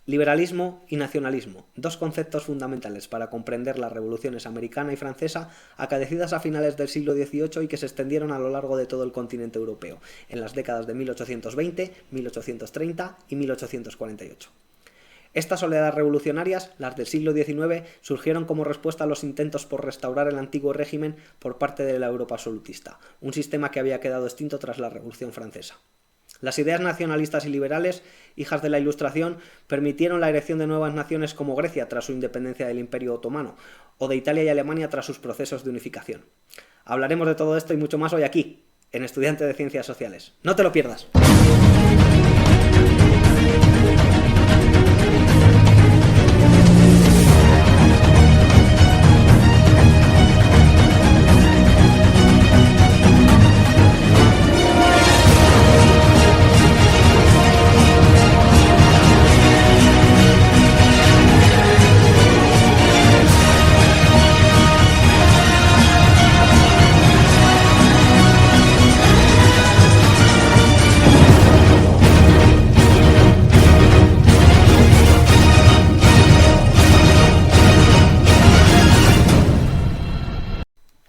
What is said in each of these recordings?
Liberalismo y nacionalismo, dos conceptos fundamentales para comprender las revoluciones americana y francesa acaecidas a finales del siglo XVIII y que se extendieron a lo largo de todo el continente europeo, en las décadas de 1820, 1830 y 1848. Estas oleadas revolucionarias, las del siglo XIX, surgieron como respuesta a los intentos por restaurar el antiguo régimen por parte de la Europa absolutista, un sistema que había quedado extinto tras la Revolución Francesa. Las ideas nacionalistas y liberales, hijas de la Ilustración, permitieron la erección de nuevas naciones como Grecia tras su independencia del Imperio Otomano, o de Italia y Alemania tras sus procesos de unificación. Hablaremos de todo esto y mucho más hoy aquí, en Estudiante de Ciencias Sociales. ¡No te lo pierdas!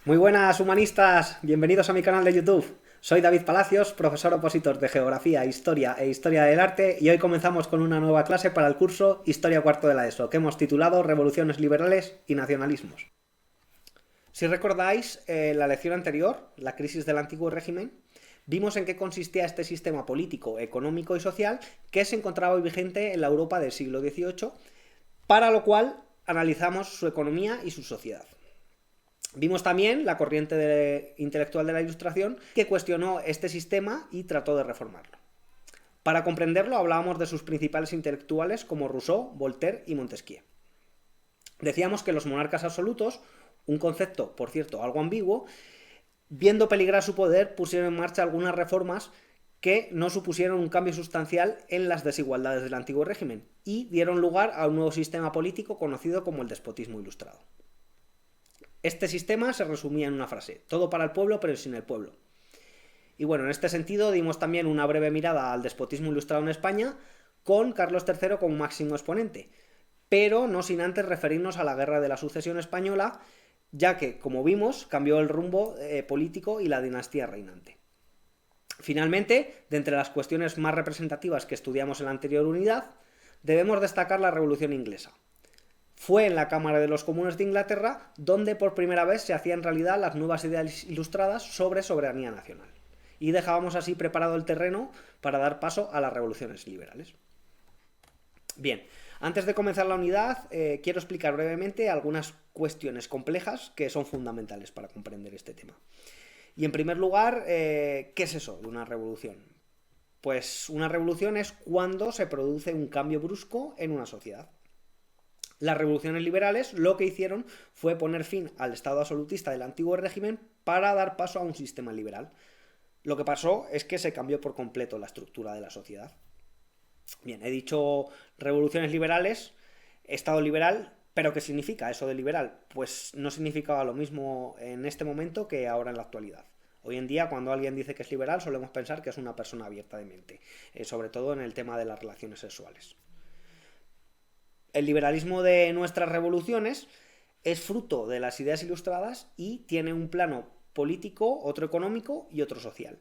Muy buenas humanistas, bienvenidos a mi canal de YouTube. Soy David Palacios, profesor opositor de Geografía, Historia e Historia del Arte, y hoy comenzamos con una nueva clase para el curso Historia cuarto de la ESO, que hemos titulado Revoluciones liberales y nacionalismos. Si recordáis, la lección anterior, la crisis del antiguo régimen, vimos en qué consistía este sistema político, económico y social que se encontraba vigente en la Europa del siglo XVIII, para lo cual analizamos su economía y su sociedad. Vimos también la corriente intelectual de la Ilustración que cuestionó este sistema y trató de reformarlo. Para comprenderlo hablábamos de sus principales intelectuales como Rousseau, Voltaire y Montesquieu. Decíamos que los monarcas absolutos, un concepto, por cierto, algo ambiguo, viendo peligrar su poder, pusieron en marcha algunas reformas que no supusieron un cambio sustancial en las desigualdades del antiguo régimen y dieron lugar a un nuevo sistema político conocido como el despotismo ilustrado. Este sistema se resumía en una frase: todo para el pueblo pero sin el pueblo. Y bueno, en este sentido dimos también una breve mirada al despotismo ilustrado en España, con Carlos III como máximo exponente, pero no sin antes referirnos a la Guerra de la Sucesión Española, ya que, como vimos, cambió el rumbo político y la dinastía reinante. Finalmente, de entre las cuestiones más representativas que estudiamos en la anterior unidad, debemos destacar la Revolución Inglesa. Fue en la Cámara de los Comunes de Inglaterra donde por primera vez se hacían realidad las nuevas ideas ilustradas sobre soberanía nacional. Y dejábamos así preparado el terreno para dar paso a las revoluciones liberales. Bien, antes de comenzar la unidad, quiero explicar brevemente algunas cuestiones complejas que son fundamentales para comprender este tema. Y en primer lugar, ¿qué es eso de una revolución? Pues una revolución es cuando se produce un cambio brusco en una sociedad. Las revoluciones liberales lo que hicieron fue poner fin al estado absolutista del antiguo régimen para dar paso a un sistema liberal. Lo que pasó es que se cambió por completo la estructura de la sociedad. Bien, he dicho revoluciones liberales, estado liberal, pero ¿qué significa eso de liberal? Pues no significaba lo mismo en este momento que ahora en la actualidad. Hoy en día, cuando alguien dice que es liberal, solemos pensar que es una persona abierta de mente, sobre todo en el tema de las relaciones sexuales. El liberalismo de nuestras revoluciones es fruto de las ideas ilustradas y tiene un plano político, otro económico y otro social.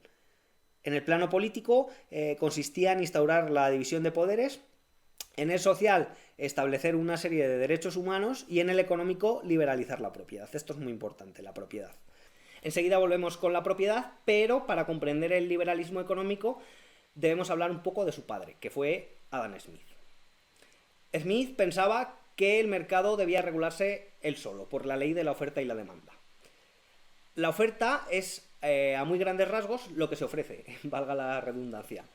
En el plano político consistía en instaurar la división de poderes, en el social establecer una serie de derechos humanos y en el económico liberalizar la propiedad. Esto es muy importante, la propiedad. Enseguida volvemos con la propiedad, pero para comprender el liberalismo económico debemos hablar un poco de su padre, que fue Adam Smith. Smith pensaba que el mercado debía regularse él solo, por la ley de la oferta y la demanda. La oferta es, a muy grandes rasgos, lo que se ofrece, valga la redundancia.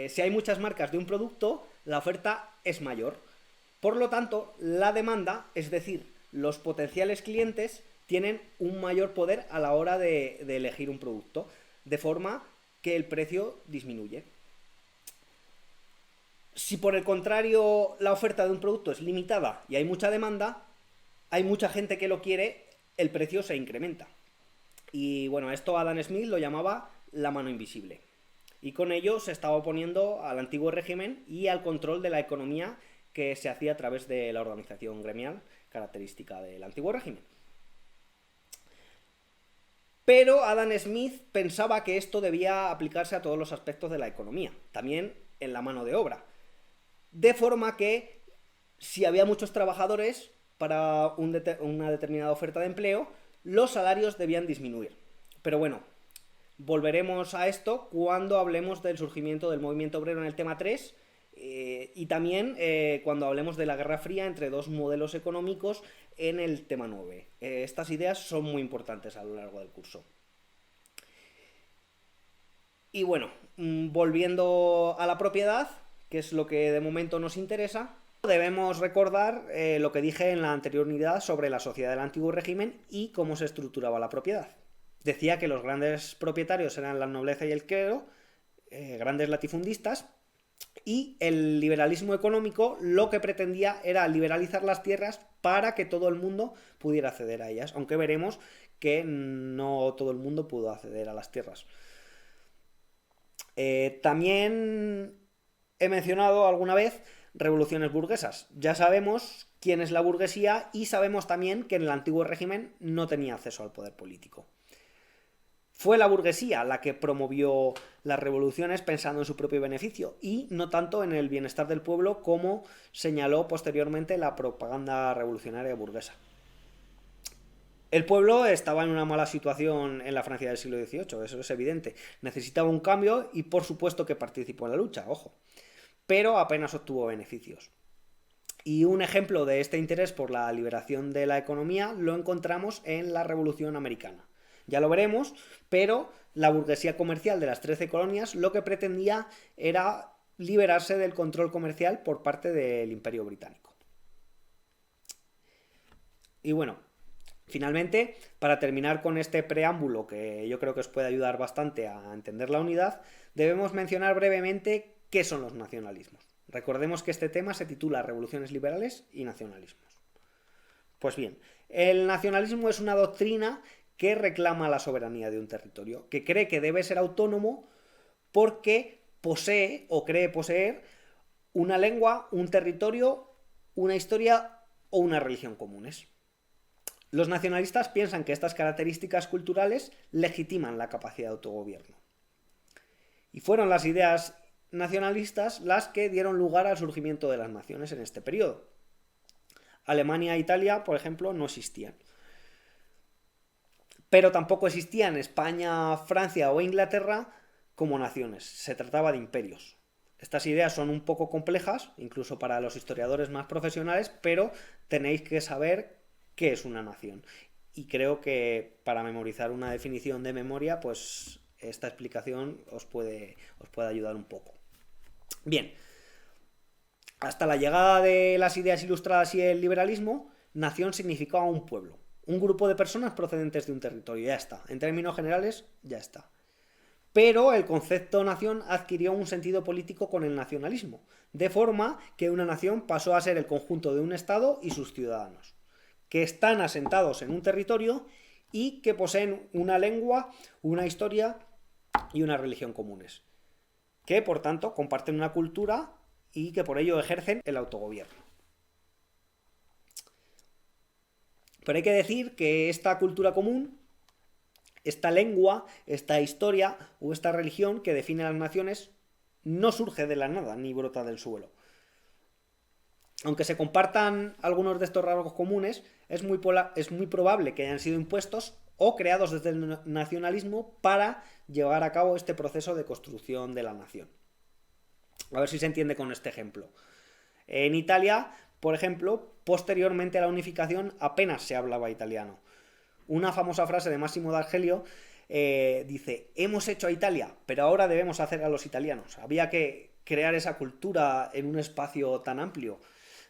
Si hay muchas marcas de un producto, la oferta es mayor. Por lo tanto, la demanda, es decir, los potenciales clientes, tienen un mayor poder a la hora de elegir un producto, de forma que el precio disminuye. Si por el contrario la oferta de un producto es limitada y hay mucha demanda, hay mucha gente que lo quiere, el precio se incrementa. Y bueno, esto Adam Smith lo llamaba la mano invisible. Y con ello se estaba oponiendo al antiguo régimen y al control de la economía que se hacía a través de la organización gremial, característica del antiguo régimen. Pero Adam Smith pensaba que esto debía aplicarse a todos los aspectos de la economía, también en la mano de obra. De forma que, si había muchos trabajadores para una determinada oferta de empleo, los salarios debían disminuir. Pero bueno, volveremos a esto cuando hablemos del surgimiento del movimiento obrero en el tema 3 y también cuando hablemos de la Guerra Fría entre dos modelos económicos en el tema 9. Estas ideas son muy importantes a lo largo del curso. Y bueno, volviendo a la propiedad, que es lo que de momento nos interesa, debemos recordar lo que dije en la anterior unidad sobre la sociedad del antiguo régimen y cómo se estructuraba la propiedad. Decía que los grandes propietarios eran la nobleza y el clero, grandes latifundistas, y el liberalismo económico lo que pretendía era liberalizar las tierras para que todo el mundo pudiera acceder a ellas, aunque veremos que no todo el mundo pudo acceder a las tierras. También he mencionado alguna vez revoluciones burguesas. Ya sabemos quién es la burguesía y sabemos también que en el antiguo régimen no tenía acceso al poder político. Fue la burguesía la que promovió las revoluciones pensando en su propio beneficio y no tanto en el bienestar del pueblo, como señaló posteriormente la propaganda revolucionaria burguesa. El pueblo estaba en una mala situación en la Francia del siglo XVIII, eso es evidente. Necesitaba un cambio y por supuesto que participó en la lucha, ojo, pero apenas obtuvo beneficios. Y un ejemplo de este interés por la liberación de la economía lo encontramos en la Revolución Americana. Ya lo veremos, pero la burguesía comercial de las 13 colonias lo que pretendía era liberarse del control comercial por parte del Imperio Británico. Y bueno, finalmente, para terminar con este preámbulo, que yo creo que os puede ayudar bastante a entender la unidad, debemos mencionar brevemente qué son los nacionalismos. Recordemos que este tema se titula Revoluciones liberales y nacionalismos. Pues bien, el nacionalismo es una doctrina que reclama la soberanía de un territorio, que cree que debe ser autónomo porque posee o cree poseer una lengua, un territorio, una historia o una religión comunes. Los nacionalistas piensan que estas características culturales legitiman la capacidad de autogobierno. Y fueron las ideas nacionalistas las que dieron lugar al surgimiento de las naciones en este periodo. Alemania e Italia, por ejemplo, no existían. Pero tampoco existían España, Francia o Inglaterra como naciones. Se trataba de imperios. Estas ideas son un poco complejas, incluso para los historiadores más profesionales, pero tenéis que saber qué es una nación. Y creo que para memorizar una definición de memoria, pues esta explicación os puede ayudar un poco. Bien, hasta la llegada de las ideas ilustradas y el liberalismo, nación significaba un pueblo, un grupo de personas procedentes de un territorio, ya está. En términos generales, ya está. Pero el concepto nación adquirió un sentido político con el nacionalismo, de forma que una nación pasó a ser el conjunto de un Estado y sus ciudadanos, que están asentados en un territorio y que poseen una lengua, una historia y una religión comunes, que por tanto comparten una cultura y que por ello ejercen el autogobierno. Pero hay que decir que esta cultura común, esta lengua, esta historia o esta religión que define a las naciones no surge de la nada ni brota del suelo. Aunque se compartan algunos de estos rasgos comunes, es muy probable que hayan sido impuestos o creados desde el nacionalismo para llevar a cabo este proceso de construcción de la nación. A ver si se entiende con este ejemplo. En Italia, por ejemplo, posteriormente a la unificación apenas se hablaba italiano. Una famosa frase de Massimo d'Argelio dice: hemos hecho a Italia, pero ahora debemos hacer a los italianos. Había que crear esa cultura en un espacio tan amplio,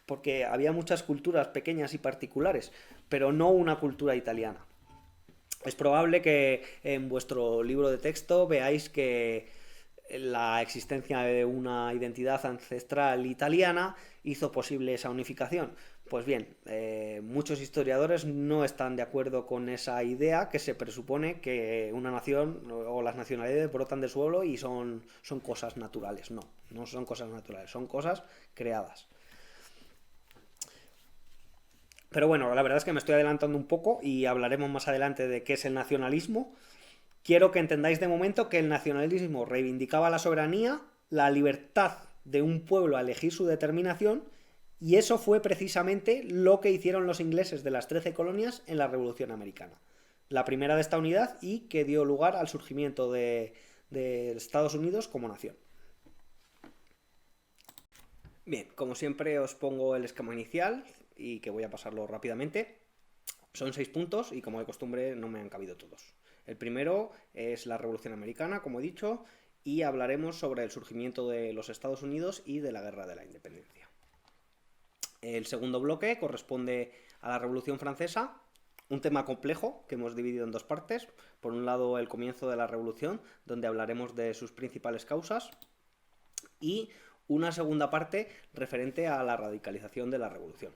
porque había muchas culturas pequeñas y particulares, pero no una cultura italiana. Es probable que en vuestro libro de texto veáis que la existencia de una identidad ancestral italiana hizo posible esa unificación. Pues bien, muchos historiadores no están de acuerdo con esa idea, que se presupone que una nación o las nacionalidades brotan del suelo y son cosas naturales. No son cosas naturales, son cosas creadas. Pero bueno, la verdad es que me estoy adelantando un poco y hablaremos más adelante de qué es el nacionalismo. Quiero que entendáis de momento que el nacionalismo reivindicaba la soberanía, la libertad de un pueblo a elegir su determinación, y eso fue precisamente lo que hicieron los ingleses de las 13 colonias en la Revolución Americana. La primera de esta unidad y que dio lugar al surgimiento de Estados Unidos como nación. Bien, como siempre os pongo el esquema inicial y que voy a pasarlo rápidamente. Son 6 puntos y como de costumbre no me han cabido todos. El primero es la Revolución Americana, como he dicho, y hablaremos sobre el surgimiento de los Estados Unidos y de la Guerra de la Independencia. El segundo bloque corresponde a la Revolución Francesa, un tema complejo que hemos dividido en dos partes. Por un lado, el comienzo de la Revolución, donde hablaremos de sus principales causas, y una segunda parte referente a la radicalización de la Revolución.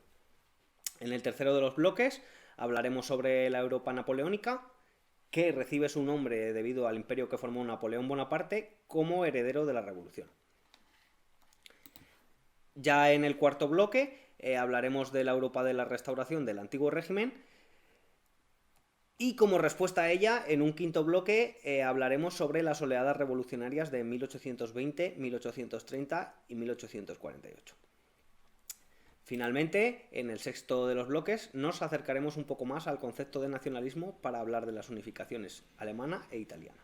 En el tercero de los bloques hablaremos sobre la Europa napoleónica, que recibe su nombre debido al imperio que formó Napoleón Bonaparte como heredero de la Revolución. Ya en el cuarto bloque hablaremos de la Europa de la restauración del antiguo régimen y como respuesta a ella, en un quinto bloque hablaremos sobre las oleadas revolucionarias de 1820, 1830 y 1848. Finalmente, en el sexto de los bloques, nos acercaremos un poco más al concepto de nacionalismo para hablar de las unificaciones alemana e italiana.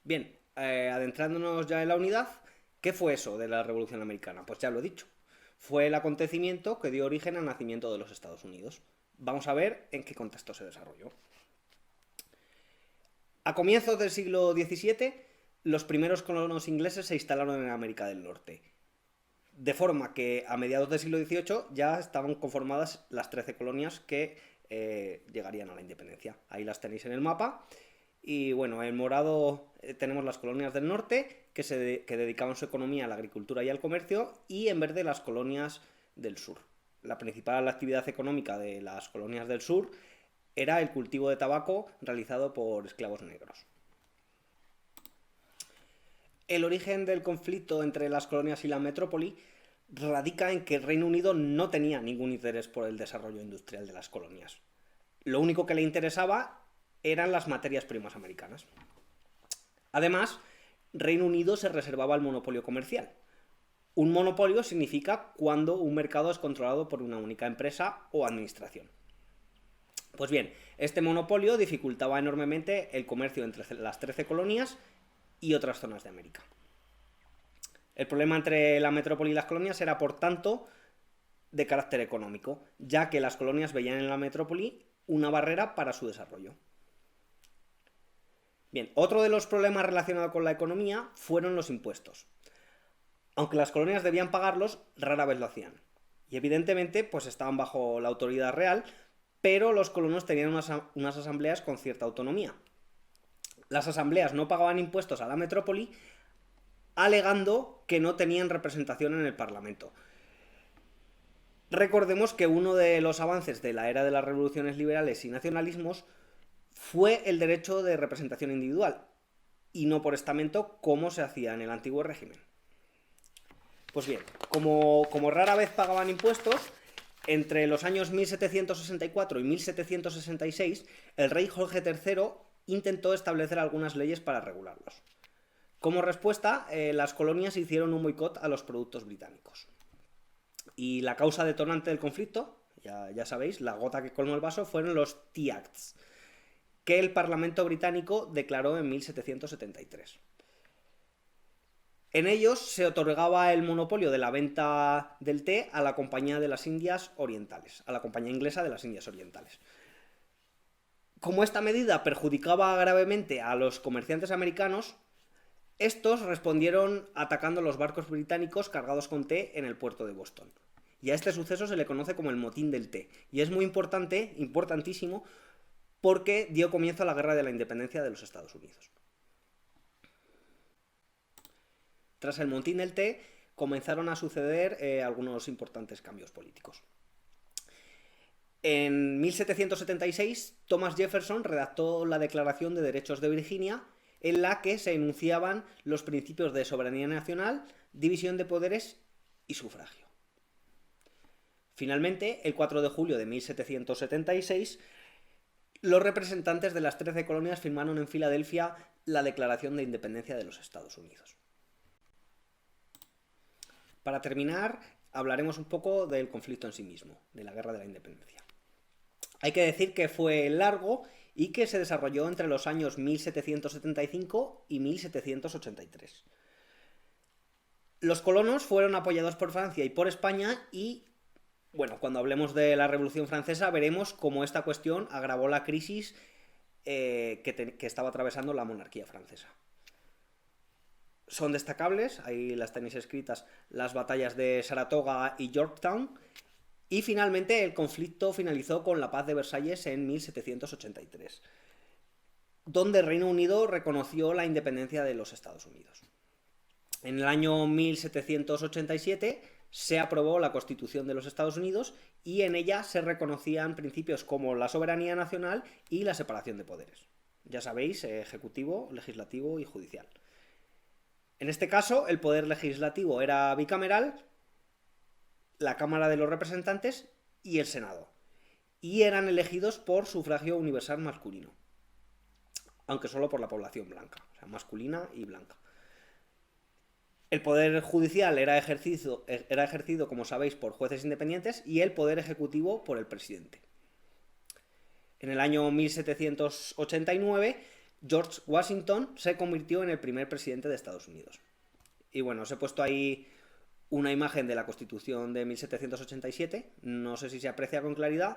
Bien, adentrándonos ya en la unidad, ¿qué fue eso de la Revolución Americana? Pues ya lo he dicho. Fue el acontecimiento que dio origen al nacimiento de los Estados Unidos. Vamos a ver en qué contexto se desarrolló. A comienzos del siglo XVII, los primeros colonos ingleses se instalaron en América del Norte. De forma que a mediados del siglo XVIII ya estaban conformadas las 13 colonias que llegarían a la independencia. Ahí las tenéis en el mapa. Y bueno, en morado tenemos las colonias del norte, que dedicaban su economía a la agricultura y al comercio, y en verde las colonias del sur. La principal actividad económica de las colonias del sur era el cultivo de tabaco realizado por esclavos negros. El origen del conflicto entre las colonias y la metrópoli radica en que el Reino Unido no tenía ningún interés por el desarrollo industrial de las colonias. Lo único que le interesaba eran las materias primas americanas. Además, Reino Unido se reservaba el monopolio comercial. Un monopolio significa cuando un mercado es controlado por una única empresa o administración. Pues bien, este monopolio dificultaba enormemente el comercio entre las 13 colonias y otras zonas de América. El problema entre la metrópoli y las colonias era, por tanto, de carácter económico, ya que las colonias veían en la metrópoli una barrera para su desarrollo. Bien, otro de los problemas relacionados con la economía fueron los impuestos. Aunque las colonias debían pagarlos, rara vez lo hacían. Y evidentemente, pues estaban bajo la autoridad real, pero los colonos tenían unas asambleas con cierta autonomía. Las asambleas no pagaban impuestos a la metrópoli, alegando que no tenían representación en el Parlamento. Recordemos que uno de los avances de la era de las revoluciones liberales y nacionalismos fue el derecho de representación individual, y no por estamento como se hacía en el antiguo régimen. Pues bien, como rara vez pagaban impuestos, entre los años 1764 y 1766, el rey Jorge III intentó establecer algunas leyes para regularlos. Como respuesta, las colonias hicieron un boicot a los productos británicos. Y la causa detonante del conflicto, ya sabéis, la gota que colmó el vaso, fueron los Tea Acts, que el Parlamento británico declaró en 1773. En ellos se otorgaba el monopolio de la venta del té a la Compañía de las Indias Orientales, a la Compañía Inglesa de las Indias Orientales. Como esta medida perjudicaba gravemente a los comerciantes americanos, estos respondieron atacando los barcos británicos cargados con té en el puerto de Boston. Y a este suceso se le conoce como el motín del té. Y es muy importante, importantísimo, porque dio comienzo a la Guerra de la Independencia de los Estados Unidos. Tras el motín del té, comenzaron a suceder algunos importantes cambios políticos. En 1776, Thomas Jefferson redactó la Declaración de Derechos de Virginia, en la que se enunciaban los principios de soberanía nacional, división de poderes y sufragio. Finalmente, el 4 de julio de 1776, los representantes de las 13 colonias firmaron en Filadelfia la Declaración de Independencia de los Estados Unidos. Para terminar, hablaremos un poco del conflicto en sí mismo, de la Guerra de la Independencia. Hay que decir que fue largo y que se desarrolló entre los años 1775 y 1783. Los colonos fueron apoyados por Francia y por España y, bueno, cuando hablemos de la Revolución Francesa veremos cómo esta cuestión agravó la crisis que estaba atravesando la monarquía francesa. Son destacables, ahí las tenéis escritas, las batallas de Saratoga y Yorktown, y finalmente el conflicto finalizó con la Paz de Versalles en 1783, donde el Reino Unido reconoció la independencia de los Estados Unidos. En el año 1787 se aprobó la Constitución de los Estados Unidos y en ella se reconocían principios como la soberanía nacional y la separación de poderes. Ya sabéis, ejecutivo, legislativo y judicial. En este caso, el poder legislativo era bicameral, la Cámara de los Representantes y el Senado, y eran elegidos por sufragio universal masculino, aunque solo por la población blanca, o sea, masculina y blanca. El poder judicial era ejercido, como sabéis, por jueces independientes y el poder ejecutivo por el presidente. En el año 1789, George Washington se convirtió en el primer presidente de Estados Unidos. Y bueno, os he puesto ahí una imagen de la Constitución de 1787, no sé si se aprecia con claridad,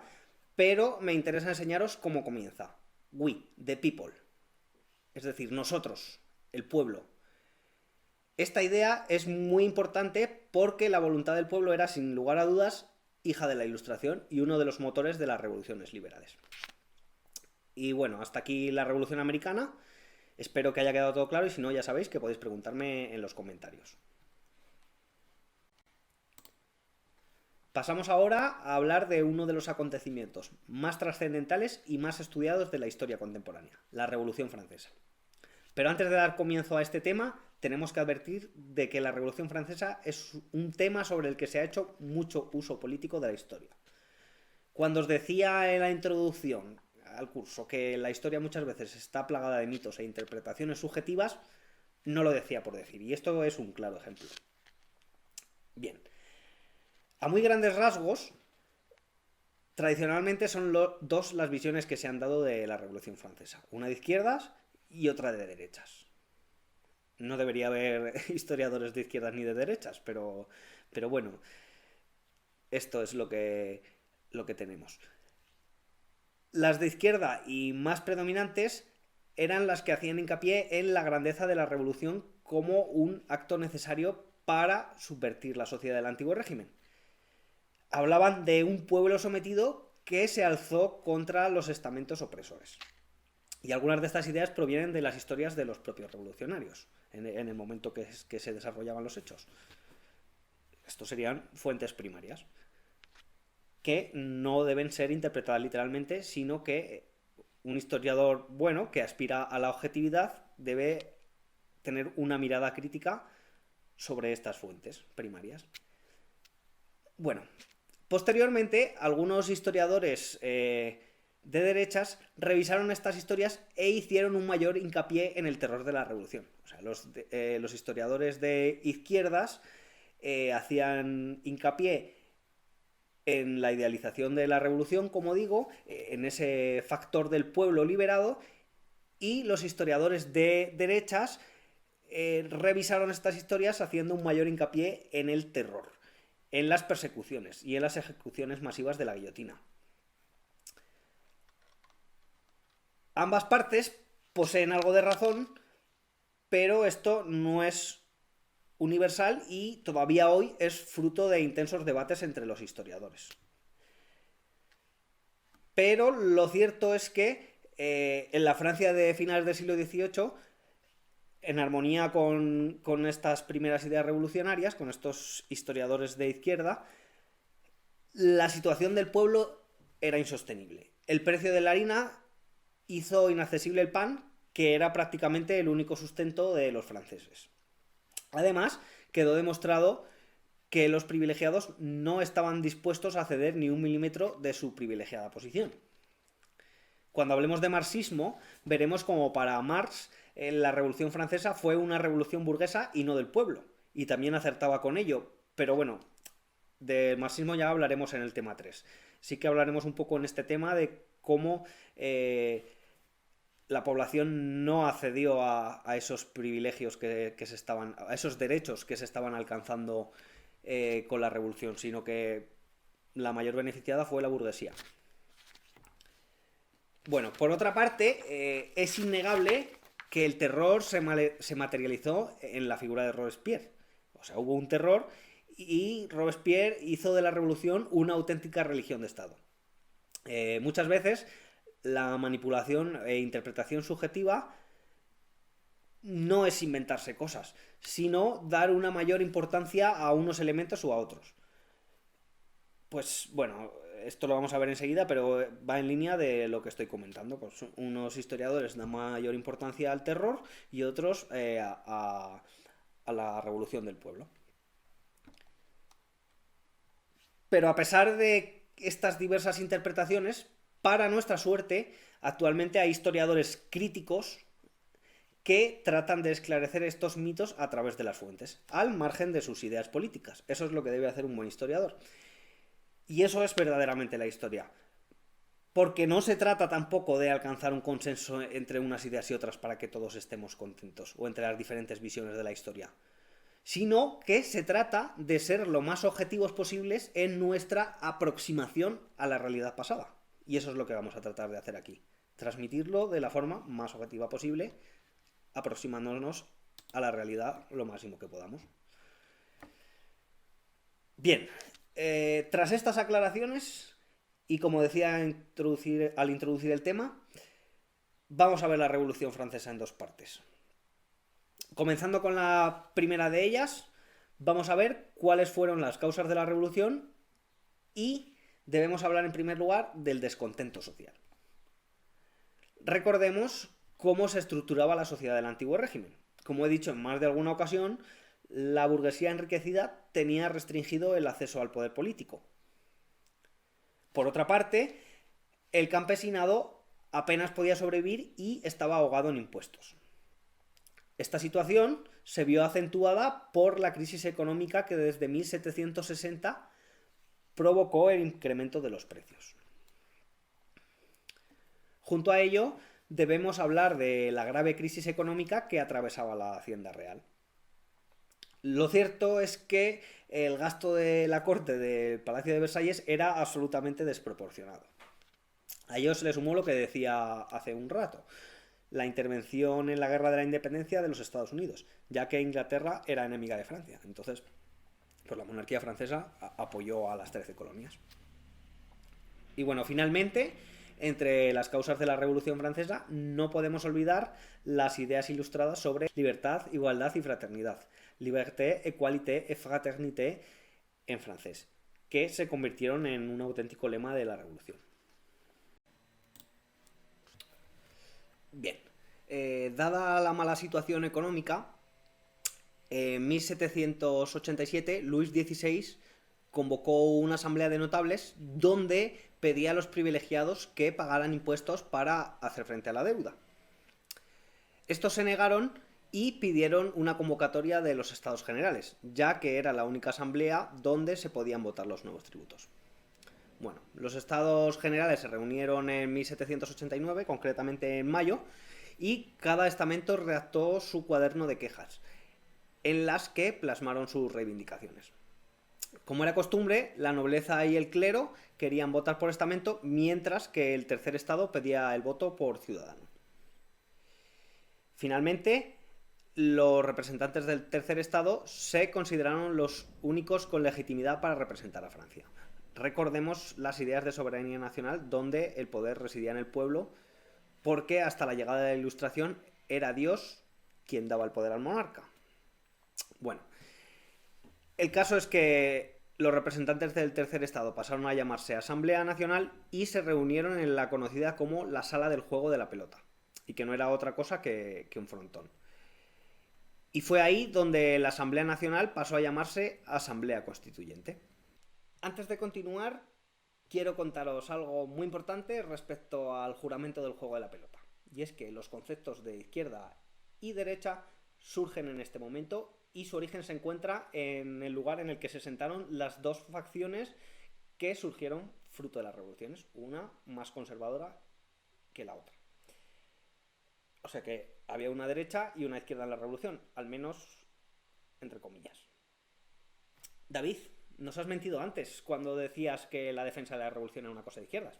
pero me interesa enseñaros cómo comienza. We, the people, es decir, nosotros, el pueblo. Esta idea es muy importante porque la voluntad del pueblo era, sin lugar a dudas, hija de la Ilustración y uno de los motores de las revoluciones liberales. Y bueno, hasta aquí la Revolución Americana. Espero que haya quedado todo claro y si no, ya sabéis que podéis preguntarme en los comentarios. Pasamos ahora a hablar de uno de los acontecimientos más trascendentales y más estudiados de la historia contemporánea, la Revolución Francesa. Pero antes de dar comienzo a este tema, tenemos que advertir de que la Revolución Francesa es un tema sobre el que se ha hecho mucho uso político de la historia. Cuando os decía en la introducción al curso que la historia muchas veces está plagada de mitos e interpretaciones subjetivas, no lo decía por decir, y esto es un claro ejemplo. Bien, a muy grandes rasgos, tradicionalmente son dos las visiones que se han dado de la Revolución Francesa, una de izquierdas y otra de derechas. No debería haber historiadores de izquierdas ni de derechas, pero bueno, esto es lo que tenemos. Las de izquierda y más predominantes eran las que hacían hincapié en la grandeza de la revolución como un acto necesario para subvertir la sociedad del antiguo régimen. Hablaban de un pueblo sometido que se alzó contra los estamentos opresores. Y algunas de estas ideas provienen de las historias de los propios revolucionarios, en el momento que se desarrollaban los hechos. Estos serían fuentes primarias, que no deben ser interpretadas literalmente, sino que un historiador bueno, que aspira a la objetividad, debe tener una mirada crítica sobre estas fuentes primarias. Bueno, posteriormente, algunos historiadores de derechas revisaron estas historias e hicieron un mayor hincapié en el terror de la revolución. O sea, los historiadores de izquierdas hacían hincapié en la idealización de la revolución, como digo, en ese factor del pueblo liberado, y los historiadores de derechas revisaron estas historias haciendo un mayor hincapié en el terror, en las persecuciones y en las ejecuciones masivas de la guillotina. Ambas partes poseen algo de razón, pero esto no es universal y todavía hoy es fruto de intensos debates entre los historiadores. Pero lo cierto es que en la Francia de finales del siglo XVIII, en armonía con estas primeras ideas revolucionarias, con estos historiadores de izquierda, la situación del pueblo era insostenible. El precio de la harina hizo inaccesible el pan, que era prácticamente el único sustento de los franceses. Además, quedó demostrado que los privilegiados no estaban dispuestos a ceder ni un milímetro de su privilegiada posición. Cuando hablemos de marxismo, veremos como para Marx la Revolución Francesa fue una revolución burguesa y no del pueblo, y también acertaba con ello, pero bueno, del marxismo ya hablaremos en el tema 3. Sí que hablaremos un poco en este tema de cómo la población no accedió a esos privilegios que se estaban, a esos derechos que se estaban alcanzando con la revolución, sino que la mayor beneficiada fue la burguesía. Bueno, por otra parte, es innegable que el terror se materializó en la figura de Robespierre. O sea, hubo un terror y Robespierre hizo de la revolución una auténtica religión de Estado. Muchas veces la manipulación e interpretación subjetiva no es inventarse cosas, sino dar una mayor importancia a unos elementos o a otros. Pues bueno, esto lo vamos a ver enseguida, pero va en línea de lo que estoy comentando. Pues unos historiadores dan mayor importancia al terror y otros a la revolución del pueblo. Pero a pesar de estas diversas interpretaciones, para nuestra suerte, actualmente hay historiadores críticos que tratan de esclarecer estos mitos a través de las fuentes, al margen de sus ideas políticas. Eso es lo que debe hacer un buen historiador. Y eso es verdaderamente la historia. Porque no se trata tampoco de alcanzar un consenso entre unas ideas y otras para que todos estemos contentos, o entre las diferentes visiones de la historia, sino que se trata de ser lo más objetivos posibles en nuestra aproximación a la realidad pasada. Y eso es lo que vamos a tratar de hacer aquí. Transmitirlo de la forma más objetiva posible, aproximándonos a la realidad lo máximo que podamos. Bien, tras estas aclaraciones, y como decía al introducir el tema, vamos a ver la Revolución Francesa en dos partes. Comenzando con la primera de ellas, vamos a ver cuáles fueron las causas de la Revolución y debemos hablar en primer lugar del descontento social. Recordemos cómo se estructuraba la sociedad del antiguo régimen. Como he dicho en más de alguna ocasión, la burguesía enriquecida tenía restringido el acceso al poder político. Por otra parte, el campesinado apenas podía sobrevivir y estaba ahogado en impuestos. Esta situación se vio acentuada por la crisis económica que desde 1760 provocó el incremento de los precios. Junto a ello, debemos hablar de la grave crisis económica que atravesaba la Hacienda Real. Lo cierto es que el gasto de la corte del Palacio de Versalles era absolutamente desproporcionado. A ello se le sumó lo que decía hace un rato, la intervención en la Guerra de la Independencia de los Estados Unidos, ya que Inglaterra era enemiga de Francia. Entonces, pues la monarquía francesa apoyó a las 13 colonias. Y bueno, finalmente, entre las causas de la Revolución Francesa, no podemos olvidar las ideas ilustradas sobre libertad, igualdad y fraternidad. Liberté, égalité et fraternité en francés, que se convirtieron en un auténtico lema de la Revolución. Bien, dada la mala situación económica, en 1787 Luis XVI convocó una asamblea de notables donde pedía a los privilegiados que pagaran impuestos para hacer frente a la deuda. Estos se negaron y pidieron una convocatoria de los Estados Generales, ya que era la única asamblea donde se podían votar los nuevos tributos. Bueno, los Estados Generales se reunieron en 1789, concretamente en mayo, y cada estamento redactó su cuaderno de quejas, en las que plasmaron sus reivindicaciones. Como era costumbre, la nobleza y el clero querían votar por estamento, mientras que el tercer estado pedía el voto por ciudadano. Finalmente, los representantes del tercer estado se consideraron los únicos con legitimidad para representar a Francia. Recordemos las ideas de soberanía nacional, donde el poder residía en el pueblo, porque hasta la llegada de la Ilustración era Dios quien daba el poder al monarca. Bueno, el caso es que los representantes del tercer estado pasaron a llamarse Asamblea Nacional y se reunieron en la conocida como la Sala del Juego de la Pelota, y que no era otra cosa que un frontón. Y fue ahí donde la Asamblea Nacional pasó a llamarse Asamblea Constituyente. Antes de continuar, quiero contaros algo muy importante respecto al juramento del juego de la pelota. Y es que los conceptos de izquierda y derecha surgen en este momento y su origen se encuentra en el lugar en el que se sentaron las dos facciones que surgieron fruto de las revoluciones, una más conservadora que la otra. O sea que había una derecha y una izquierda en la revolución, al menos entre comillas. David, nos has mentido antes cuando decías que la defensa de la revolución era una cosa de izquierdas.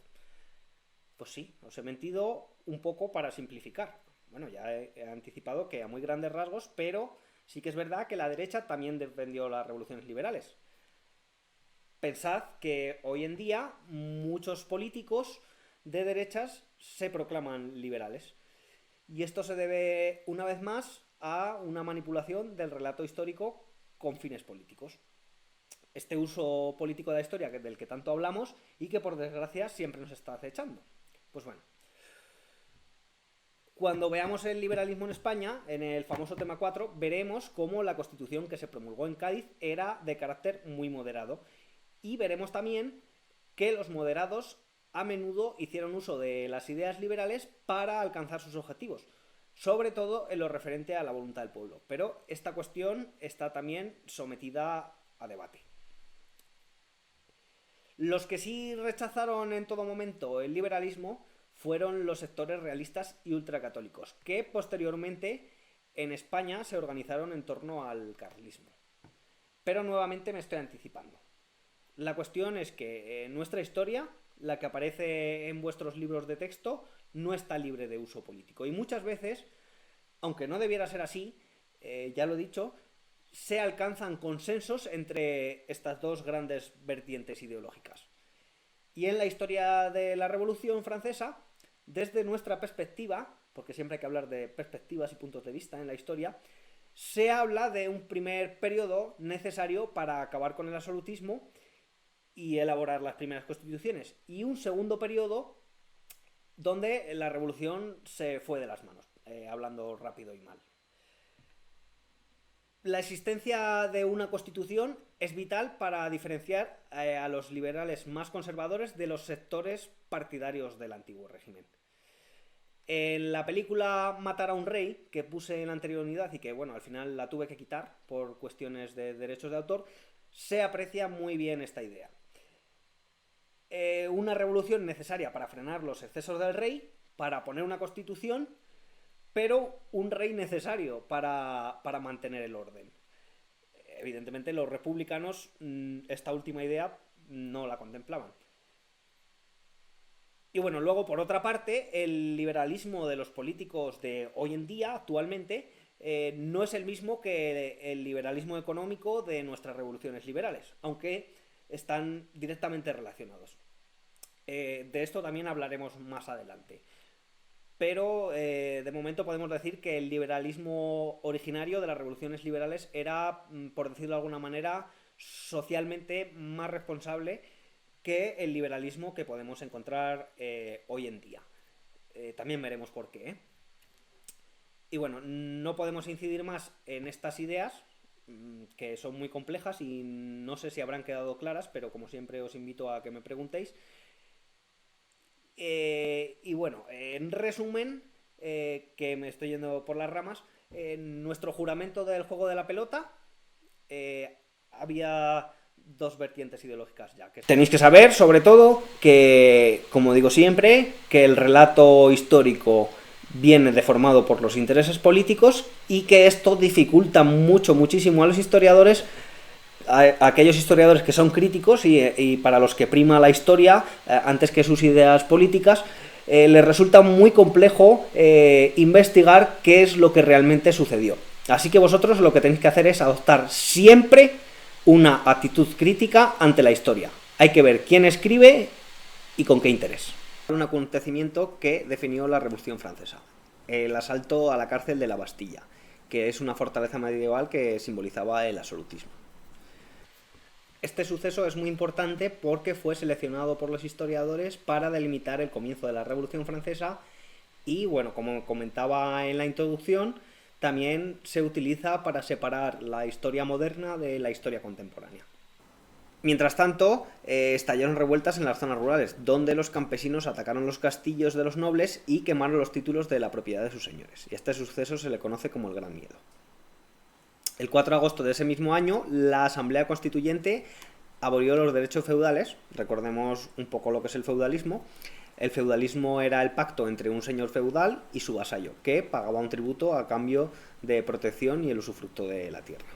Pues sí, os he mentido un poco para simplificar. Bueno, ya he anticipado que a muy grandes rasgos, pero sí que es verdad que la derecha también defendió las revoluciones liberales. Pensad que hoy en día muchos políticos de derechas se proclaman liberales. Y esto se debe, una vez más, a una manipulación del relato histórico con fines políticos. Este uso político de la historia del que tanto hablamos y que por desgracia siempre nos está acechando. Pues bueno, cuando veamos el liberalismo en España, en el famoso tema 4, veremos cómo la Constitución que se promulgó en Cádiz era de carácter muy moderado. Y veremos también que los moderados a menudo hicieron uso de las ideas liberales para alcanzar sus objetivos, sobre todo en lo referente a la voluntad del pueblo. Pero esta cuestión está también sometida a debate. Los que sí rechazaron en todo momento el liberalismo fueron los sectores realistas y ultracatólicos, que posteriormente en España se organizaron en torno al carlismo. Pero nuevamente me estoy anticipando. La cuestión es que nuestra historia, la que aparece en vuestros libros de texto, no está libre de uso político. Y muchas veces, aunque no debiera ser así, ya lo he dicho, se alcanzan consensos entre estas dos grandes vertientes ideológicas. Y en la historia de la Revolución Francesa, desde nuestra perspectiva, porque siempre hay que hablar de perspectivas y puntos de vista en la historia, se habla de un primer periodo necesario para acabar con el absolutismo y elaborar las primeras constituciones, y un segundo periodo donde la revolución se fue de las manos, hablando rápido y mal. La existencia de una constitución es vital para diferenciar a los liberales más conservadores de los sectores partidarios del antiguo régimen. En la película Matar a un rey, que puse en la anterior unidad y que, bueno, al final la tuve que quitar por cuestiones de derechos de autor, se aprecia muy bien esta idea. Una revolución necesaria para frenar los excesos del rey, para poner una constitución, pero un rey necesario para mantener el orden. Evidentemente los republicanos esta última idea no la contemplaban. Y bueno, luego por otra parte, el liberalismo de los políticos de hoy en día, actualmente, no es el mismo que el liberalismo económico de nuestras revoluciones liberales, aunque están directamente relacionados. De esto también hablaremos más adelante. Pero de momento podemos decir que el liberalismo originario de las revoluciones liberales era, por decirlo de alguna manera, socialmente más responsable que el liberalismo que podemos encontrar hoy en día. También veremos por qué. Y bueno, no podemos incidir más en estas ideas, que son muy complejas y no sé si habrán quedado claras, pero como siempre os invito a que me preguntéis. Y bueno, en resumen, que me estoy yendo por las ramas, en nuestro juramento del juego de la pelota había dos vertientes ideológicas ya. Tenéis que saber, sobre todo, que, como digo siempre, que el relato histórico viene deformado por los intereses políticos y que esto dificulta muchísimo a los historiadores, a aquellos historiadores que son críticos y para los que prima la historia antes que sus ideas políticas, les resulta muy complejo investigar qué es lo que realmente sucedió. Así que vosotros lo que tenéis que hacer es adoptar siempre una actitud crítica ante la historia. Hay que ver quién escribe y con qué interés. Un acontecimiento que definió la Revolución Francesa: el asalto a la cárcel de la Bastilla, que es una fortaleza medieval que simbolizaba el absolutismo. Este suceso es muy importante porque fue seleccionado por los historiadores para delimitar el comienzo de la Revolución Francesa y, bueno, como comentaba en la introducción, también se utiliza para separar la historia moderna de la historia contemporánea. Mientras tanto, estallaron revueltas en las zonas rurales, donde los campesinos atacaron los castillos de los nobles y quemaron los títulos de la propiedad de sus señores. Y a este suceso se le conoce como el Gran Miedo. El 4 de agosto de ese mismo año, la Asamblea Constituyente abolió los derechos feudales. Recordemos un poco lo que es el feudalismo. El feudalismo era el pacto entre un señor feudal y su vasallo, que pagaba un tributo a cambio de protección y el usufructo de la tierra.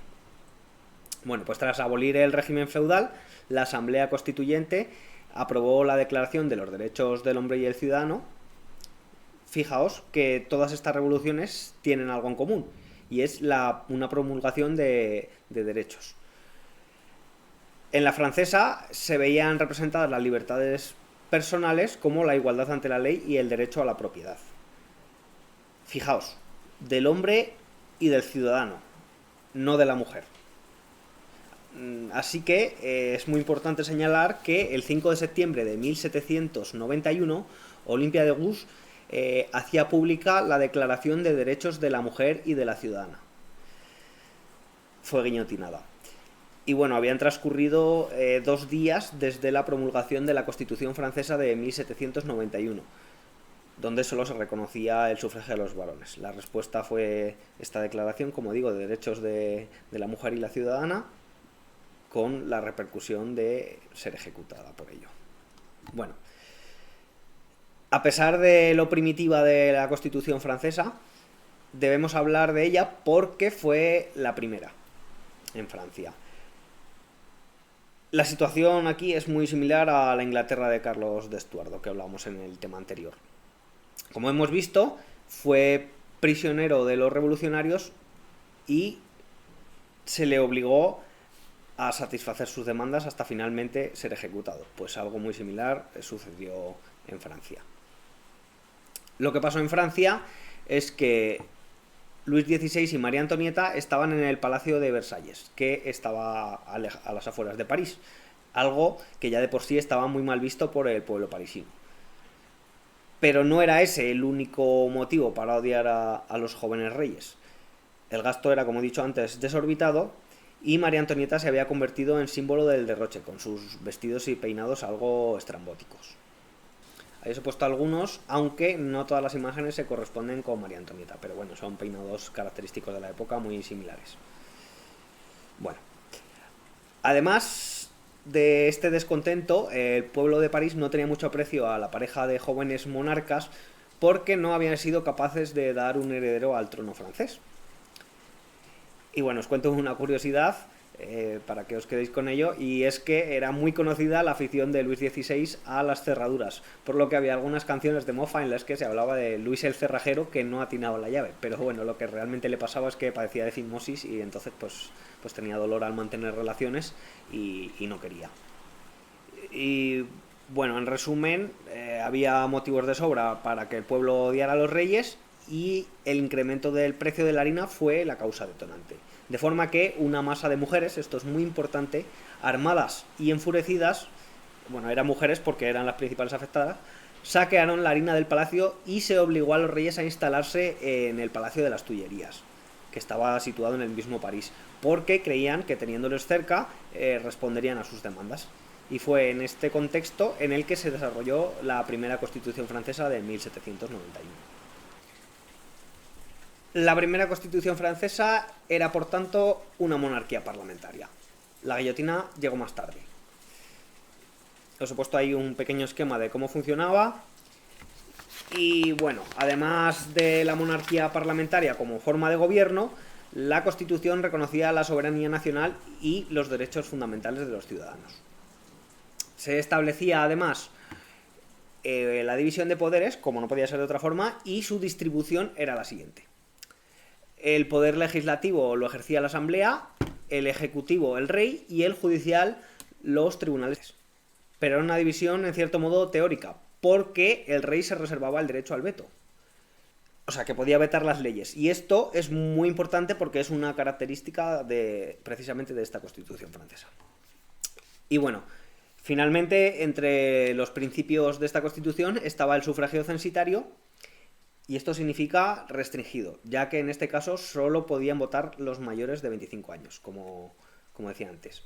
Bueno, pues tras abolir el régimen feudal, la Asamblea Constituyente aprobó la Declaración de los Derechos del Hombre y el Ciudadano. Fijaos que todas estas revoluciones tienen algo en común, y es una promulgación de derechos. En la francesa se veían representadas las libertades personales como la igualdad ante la ley y el derecho a la propiedad. Fijaos, del hombre y del ciudadano, no de la mujer. Así que es muy importante señalar que el 5 de septiembre de 1791, Olimpia de Gouges hacía pública la Declaración de Derechos de la Mujer y de la Ciudadana. Fue guillotinada. Y bueno, habían transcurrido 2 días desde la promulgación de la Constitución francesa de 1791, donde solo se reconocía el sufragio de los varones. La respuesta fue esta declaración, como digo, de derechos de la mujer y la ciudadana, con la repercusión de ser ejecutada por ello. Bueno, a pesar de lo primitiva de la Constitución francesa, debemos hablar de ella porque fue la primera en Francia. La situación aquí es muy similar a la Inglaterra de Carlos de Estuardo, que hablábamos en el tema anterior. Como hemos visto, fue prisionero de los revolucionarios y se le obligó a satisfacer sus demandas hasta finalmente ser ejecutado. Pues algo muy similar sucedió en Francia. Lo que pasó en Francia es que Luis XVI y María Antonieta estaban en el Palacio de Versalles, que estaba a las afueras de París, algo que ya de por sí estaba muy mal visto por el pueblo parisino. Pero no era ese el único motivo para odiar a los jóvenes reyes. El gasto era, como he dicho antes, desorbitado, y María Antonieta se había convertido en símbolo del derroche, con sus vestidos y peinados algo estrambóticos. Ahí os he puesto algunos, aunque no todas las imágenes se corresponden con María Antonieta, pero bueno, son peinados característicos de la época muy similares. Bueno, además de este descontento, el pueblo de París no tenía mucho aprecio a la pareja de jóvenes monarcas porque no habían sido capaces de dar un heredero al trono francés. Y bueno, os cuento una curiosidad para que os quedéis con ello, y es que era muy conocida la afición de Luis XVI a las cerraduras, por lo que había algunas canciones de mofa en las que se hablaba de Luis el cerrajero que no atinaba la llave, pero bueno, lo que realmente le pasaba es que padecía de fimosis y entonces pues tenía dolor al mantener relaciones y no quería. Y bueno, en resumen, había motivos de sobra para que el pueblo odiara a los reyes, y el incremento del precio de la harina fue la causa detonante. De forma que una masa de mujeres, esto es muy importante, armadas y enfurecidas, bueno, eran mujeres porque eran las principales afectadas, saquearon la harina del palacio y se obligó a los reyes a instalarse en el Palacio de las Tullerías, que estaba situado en el mismo París, porque creían que teniéndolos cerca responderían a sus demandas. Y fue en este contexto en el que se desarrolló la primera Constitución francesa de 1791. La primera Constitución francesa era, por tanto, una monarquía parlamentaria. La guillotina llegó más tarde. Os he puesto ahí un pequeño esquema de cómo funcionaba. Y bueno, además de la monarquía parlamentaria como forma de gobierno, la Constitución reconocía la soberanía nacional y los derechos fundamentales de los ciudadanos. Se establecía además la división de poderes, como no podía ser de otra forma, y su distribución era la siguiente. El poder legislativo lo ejercía la Asamblea, el ejecutivo el rey y el judicial los tribunales. Pero era una división en cierto modo teórica, porque el rey se reservaba el derecho al veto. O sea, que podía vetar las leyes. Y esto es muy importante porque es una característica precisamente de esta Constitución francesa. Y bueno, finalmente, entre los principios de esta Constitución estaba el sufragio censitario, Y esto significa restringido, ya que en este caso solo podían votar los mayores de 25 años, como decía antes.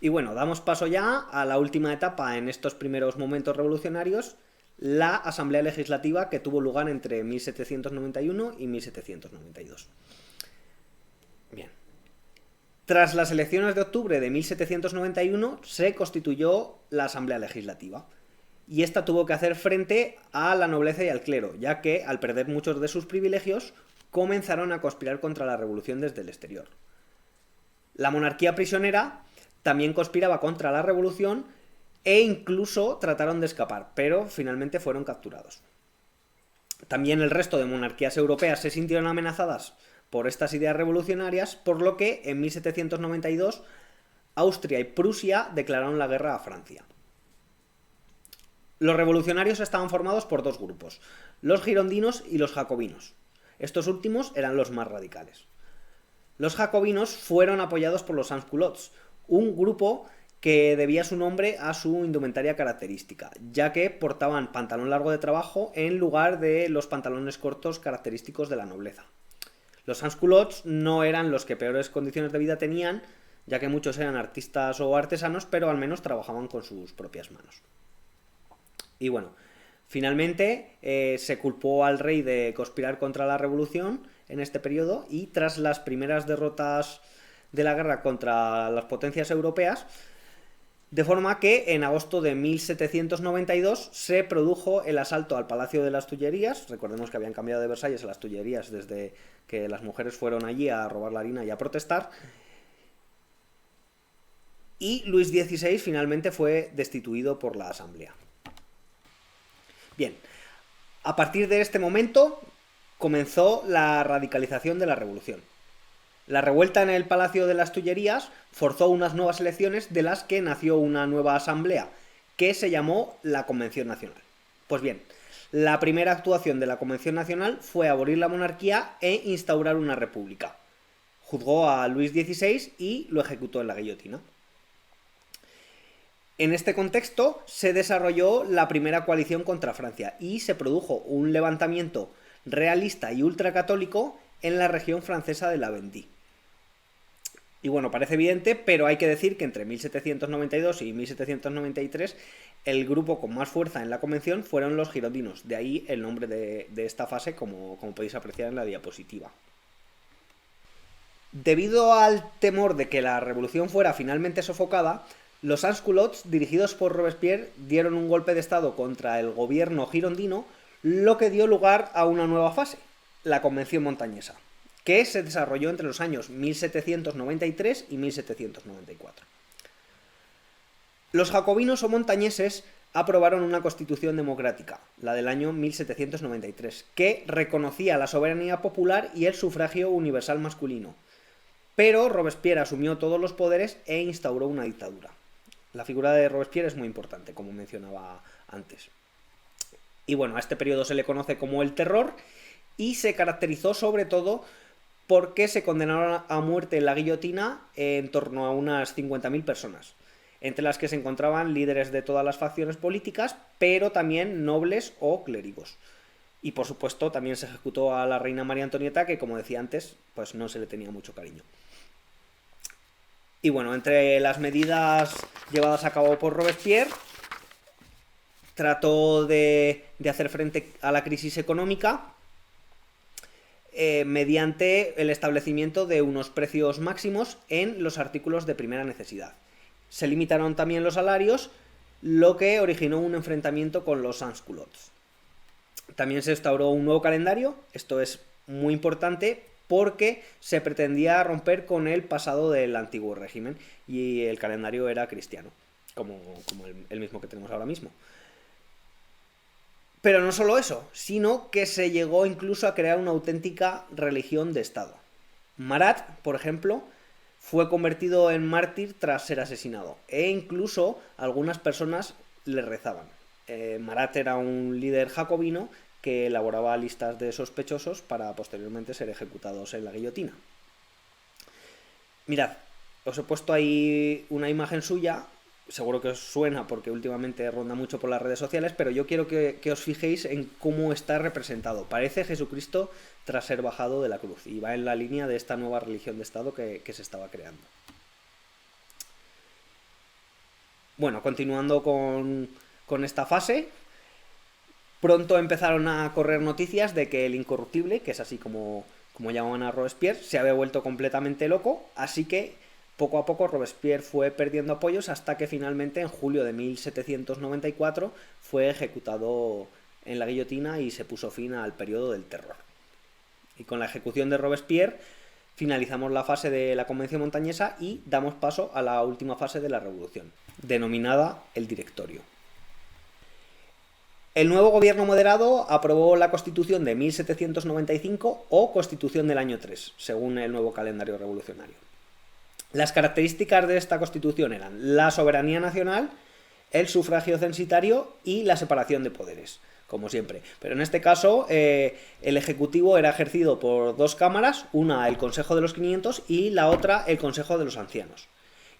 Y bueno, damos paso ya a la última etapa en estos primeros momentos revolucionarios, la Asamblea Legislativa, que tuvo lugar entre 1791 y 1792. Bien. Tras las elecciones de octubre de 1791 se constituyó la Asamblea Legislativa. Y esta tuvo que hacer frente a la nobleza y al clero, ya que, al perder muchos de sus privilegios, comenzaron a conspirar contra la revolución desde el exterior. La monarquía prisionera también conspiraba contra la revolución e incluso trataron de escapar, pero finalmente fueron capturados. También el resto de monarquías europeas se sintieron amenazadas por estas ideas revolucionarias, por lo que en 1792 Austria y Prusia declararon la guerra a Francia. Los revolucionarios estaban formados por dos grupos, los girondinos y los jacobinos. Estos últimos eran los más radicales. Los jacobinos fueron apoyados por los sans-culottes, un grupo que debía su nombre a su indumentaria característica, ya que portaban pantalón largo de trabajo en lugar de los pantalones cortos característicos de la nobleza. Los sans-culottes no eran los que peores condiciones de vida tenían, ya que muchos eran artistas o artesanos, pero al menos trabajaban con sus propias manos. Y bueno, finalmente se culpó al rey de conspirar contra la revolución en este periodo y tras las primeras derrotas de la guerra contra las potencias europeas, de forma que en agosto de 1792 se produjo el asalto al Palacio de las Tullerías. Recordemos que habían cambiado de Versalles a las Tullerías desde que las mujeres fueron allí a robar la harina y a protestar. Y Luis XVI finalmente fue destituido por la Asamblea. Bien, a partir de este momento comenzó la radicalización de la revolución. La revuelta en el Palacio de las Tullerías forzó unas nuevas elecciones de las que nació una nueva asamblea, que se llamó la Convención Nacional. Pues bien, la primera actuación de la Convención Nacional fue abolir la monarquía e instaurar una república. Juzgó a Luis XVI y lo ejecutó en la guillotina. En este contexto se desarrolló la primera coalición contra Francia y se produjo un levantamiento realista y ultracatólico en la región francesa de la Vendée. Y bueno, parece evidente, pero hay que decir que entre 1792 y 1793 el grupo con más fuerza en la convención fueron los girondinos, de ahí el nombre de esta fase, como podéis apreciar en la diapositiva. Debido al temor de que la revolución fuera finalmente sofocada, los sans-culottes, dirigidos por Robespierre, dieron un golpe de estado contra el gobierno girondino, lo que dio lugar a una nueva fase, la Convención Montañesa, que se desarrolló entre los años 1793 y 1794. Los jacobinos o montañeses aprobaron una constitución democrática, la del año 1793, que reconocía la soberanía popular y el sufragio universal masculino. Pero Robespierre asumió todos los poderes e instauró una dictadura. La figura de Robespierre es muy importante, como mencionaba antes. Y bueno, a este periodo se le conoce como el Terror y se caracterizó sobre todo porque se condenaron a muerte en la guillotina en torno a unas 50.000 personas, entre las que se encontraban líderes de todas las facciones políticas, pero también nobles o clérigos. Y por supuesto también se ejecutó a la reina María Antonieta, que como decía antes, pues no se le tenía mucho cariño. Y bueno, entre las medidas llevadas a cabo por Robespierre, trató de hacer frente a la crisis económica mediante el establecimiento de unos precios máximos en los artículos de primera necesidad. Se limitaron también los salarios, lo que originó un enfrentamiento con los sans-culottes. También se instauró un nuevo calendario, esto es muy importante porque se pretendía romper con el pasado del antiguo régimen y el calendario era cristiano, como el mismo que tenemos ahora mismo. Pero no solo eso, sino que se llegó incluso a crear una auténtica religión de Estado. Marat, por ejemplo, fue convertido en mártir tras ser asesinado, e incluso algunas personas le rezaban. Marat era un líder jacobino que elaboraba listas de sospechosos para posteriormente ser ejecutados en la guillotina. Mirad, os he puesto ahí una imagen suya seguro que os suena porque últimamente ronda mucho por las redes sociales, pero yo quiero que os fijéis en cómo está representado. Parece Jesucristo tras ser bajado de la cruz y va en la línea de esta nueva religión de Estado que se estaba creando. Bueno, continuando con esta fase, pronto empezaron a correr noticias de que el incorruptible, que es así como llamaban a Robespierre, se había vuelto completamente loco, así que poco a poco Robespierre fue perdiendo apoyos hasta que finalmente en julio de 1794 fue ejecutado en la guillotina y se puso fin al periodo del terror. Y con la ejecución de Robespierre finalizamos la fase de la Convención Montañesa y damos paso a la última fase de la Revolución, denominada el Directorio. El nuevo gobierno moderado aprobó la Constitución de 1795 o Constitución del año 3, según el nuevo calendario revolucionario. Las características de esta Constitución eran la soberanía nacional, el sufragio censitario y la separación de poderes, como siempre. Pero en este caso el Ejecutivo era ejercido por dos cámaras, una el Consejo de los 500 y la otra el Consejo de los Ancianos.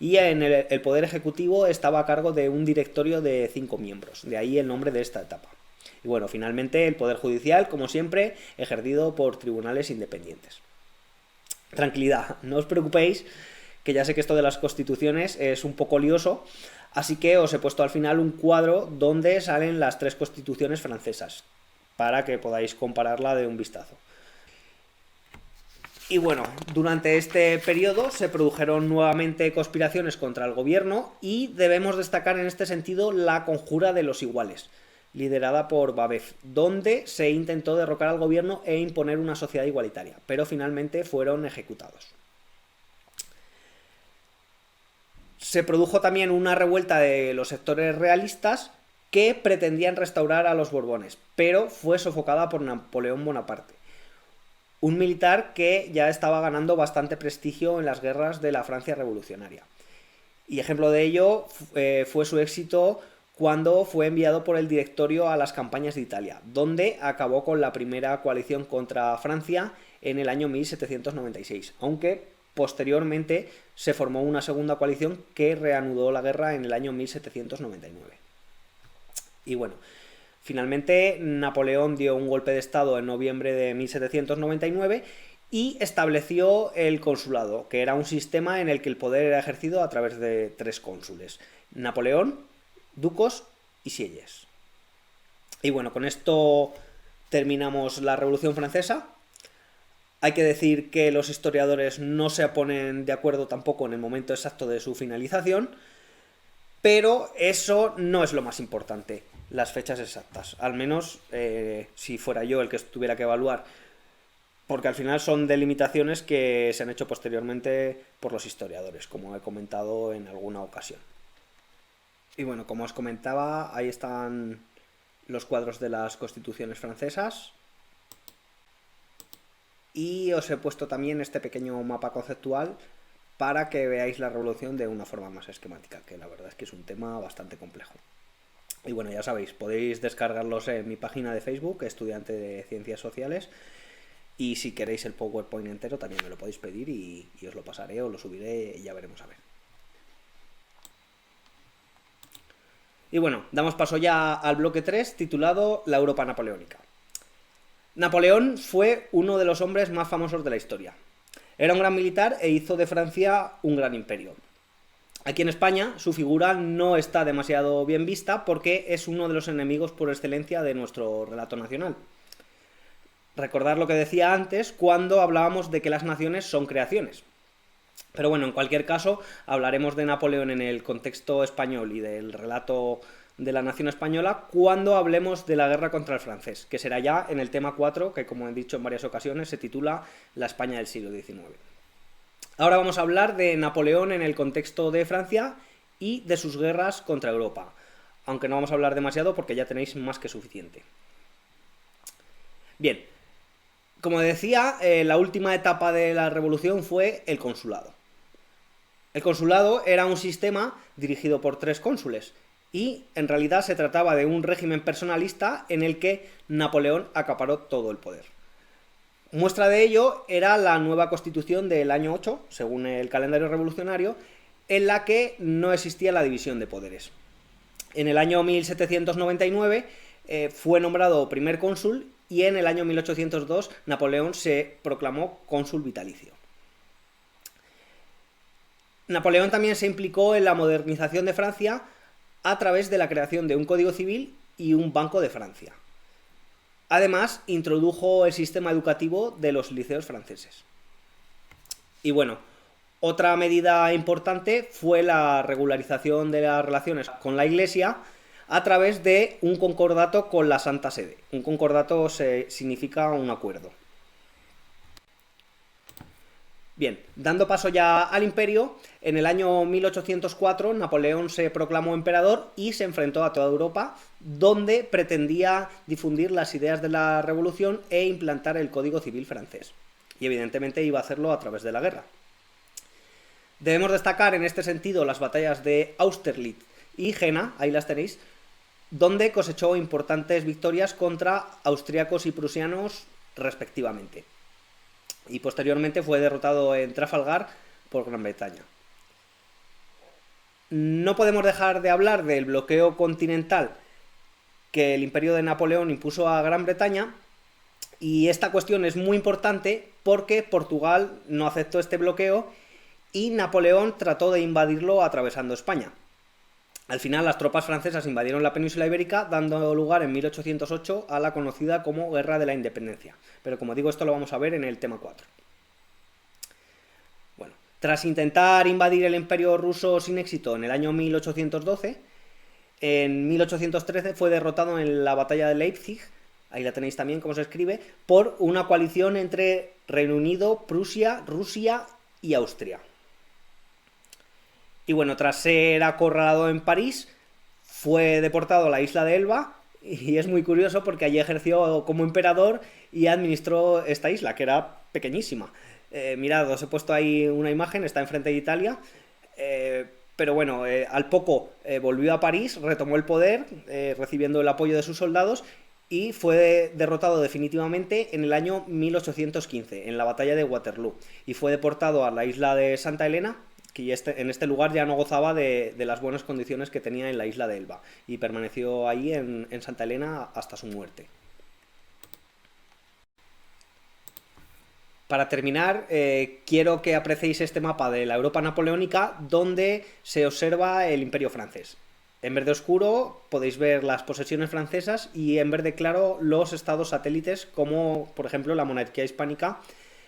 Y en el Poder Ejecutivo estaba a cargo de un directorio de 5 miembros, de ahí el nombre de esta etapa. Y bueno, finalmente el Poder Judicial, como siempre, ejercido por tribunales independientes. Tranquilidad, no os preocupéis, que ya sé que esto de las constituciones es un poco lioso, así que os he puesto al final un cuadro donde salen las 3 constituciones francesas, para que podáis compararla de un vistazo. Y bueno, durante este periodo se produjeron nuevamente conspiraciones contra el gobierno y debemos destacar en este sentido la Conjura de los Iguales, liderada por Babeuf, donde se intentó derrocar al gobierno e imponer una sociedad igualitaria, pero finalmente fueron ejecutados. Se produjo también una revuelta de los sectores realistas que pretendían restaurar a los Borbones, pero fue sofocada por Napoleón Bonaparte, un militar que ya estaba ganando bastante prestigio en las guerras de la Francia revolucionaria. Y ejemplo de ello fue su éxito cuando fue enviado por el directorio a las campañas de Italia, donde acabó con la primera coalición contra Francia en el año 1796, aunque posteriormente se formó una segunda coalición que reanudó la guerra en el año 1799. Y bueno, finalmente Napoleón dio un golpe de estado en noviembre de 1799 y estableció el consulado, que era un sistema en el que el poder era ejercido a través de 3 cónsules: Napoleón, ducos y sieyes. Y bueno, con esto terminamos la Revolución Francesa. Hay que decir que los historiadores no se ponen de acuerdo tampoco en el momento exacto de su finalización, pero eso no es lo más importante, las fechas exactas, al menos si fuera yo el que tuviera que evaluar, porque al final son delimitaciones que se han hecho posteriormente por los historiadores, como he comentado en alguna ocasión. Y bueno, como os comentaba, ahí están los cuadros de las constituciones francesas. Y os he puesto también este pequeño mapa conceptual para que veáis la revolución de una forma más esquemática, que la verdad es que es un tema bastante complejo. Y bueno, ya sabéis, podéis descargarlos en mi página de Facebook, Estudiante de Ciencias Sociales, y si queréis el PowerPoint entero también me lo podéis pedir y os lo pasaré o lo subiré y ya veremos a ver. Y bueno, damos paso ya al bloque 3, titulado La Europa Napoleónica. Napoleón fue uno de los hombres más famosos de la historia. Era un gran militar e hizo de Francia un gran imperio. Aquí en España su figura no está demasiado bien vista porque es uno de los enemigos por excelencia de nuestro relato nacional. Recordad lo que decía antes cuando hablábamos de que las naciones son creaciones. Pero bueno, en cualquier caso, hablaremos de Napoleón en el contexto español y del relato de la nación española cuando hablemos de la guerra contra el francés, que será ya en el tema 4, que como he dicho en varias ocasiones se titula La España del siglo XIX. Ahora vamos a hablar de Napoleón en el contexto de Francia y de sus guerras contra Europa, aunque no vamos a hablar demasiado porque ya tenéis más que suficiente. Bien, como decía, la última etapa de la revolución fue el consulado. El consulado era un sistema dirigido por 3 cónsules, y en realidad se trataba de un régimen personalista en el que Napoleón acaparó todo el poder. Muestra de ello era la nueva Constitución del año 8, según el calendario revolucionario, en la que no existía la división de poderes. En el año 1799 fue nombrado primer cónsul y en el año 1802 Napoleón se proclamó cónsul vitalicio. Napoleón también se implicó en la modernización de Francia a través de la creación de un código civil y un Banco de Francia. Además, introdujo el sistema educativo de los liceos franceses. Y bueno, otra medida importante fue la regularización de las relaciones con la Iglesia a través de un concordato con la Santa Sede. Un concordato significa un acuerdo. Bien, dando paso ya al imperio, en el año 1804 Napoleón se proclamó emperador y se enfrentó a toda Europa, donde pretendía difundir las ideas de la revolución e implantar el Código Civil francés. Y evidentemente iba a hacerlo a través de la guerra. Debemos destacar en este sentido las batallas de Austerlitz y Jena, ahí las tenéis, donde cosechó importantes victorias contra austriacos y prusianos respectivamente. Y posteriormente fue derrotado en Trafalgar por Gran Bretaña. No podemos dejar de hablar del bloqueo continental que el imperio de Napoleón impuso a Gran Bretaña, y esta cuestión es muy importante porque Portugal no aceptó este bloqueo y Napoleón trató de invadirlo atravesando España. Al final las tropas francesas invadieron la península ibérica, dando lugar en 1808 a la conocida como Guerra de la Independencia. Pero como digo, esto lo vamos a ver en el tema 4. Bueno, tras intentar invadir el imperio ruso sin éxito en el año 1812, en 1813 fue derrotado en la batalla de Leipzig, ahí la tenéis también cómo se escribe, por una coalición entre Reino Unido, Prusia, Rusia y Austria. Y bueno, tras ser acorralado en París, fue deportado a la isla de Elba, y es muy curioso porque allí ejerció como emperador y administró esta isla, que era pequeñísima. Mirad, os he puesto ahí una imagen, está enfrente de Italia, pero bueno, al poco volvió a París, retomó el poder, recibiendo el apoyo de sus soldados, y fue derrotado definitivamente en el año 1815, en la batalla de Waterloo, y fue deportado a la isla de Santa Elena, que en este lugar ya no gozaba de las buenas condiciones que tenía en la isla de Elba, y permaneció ahí en Santa Elena hasta su muerte. Para terminar, quiero que apreciéis este mapa de la Europa napoleónica, donde se observa el Imperio francés. En verde oscuro podéis ver las posesiones francesas y en verde claro los estados satélites, como por ejemplo la monarquía hispánica,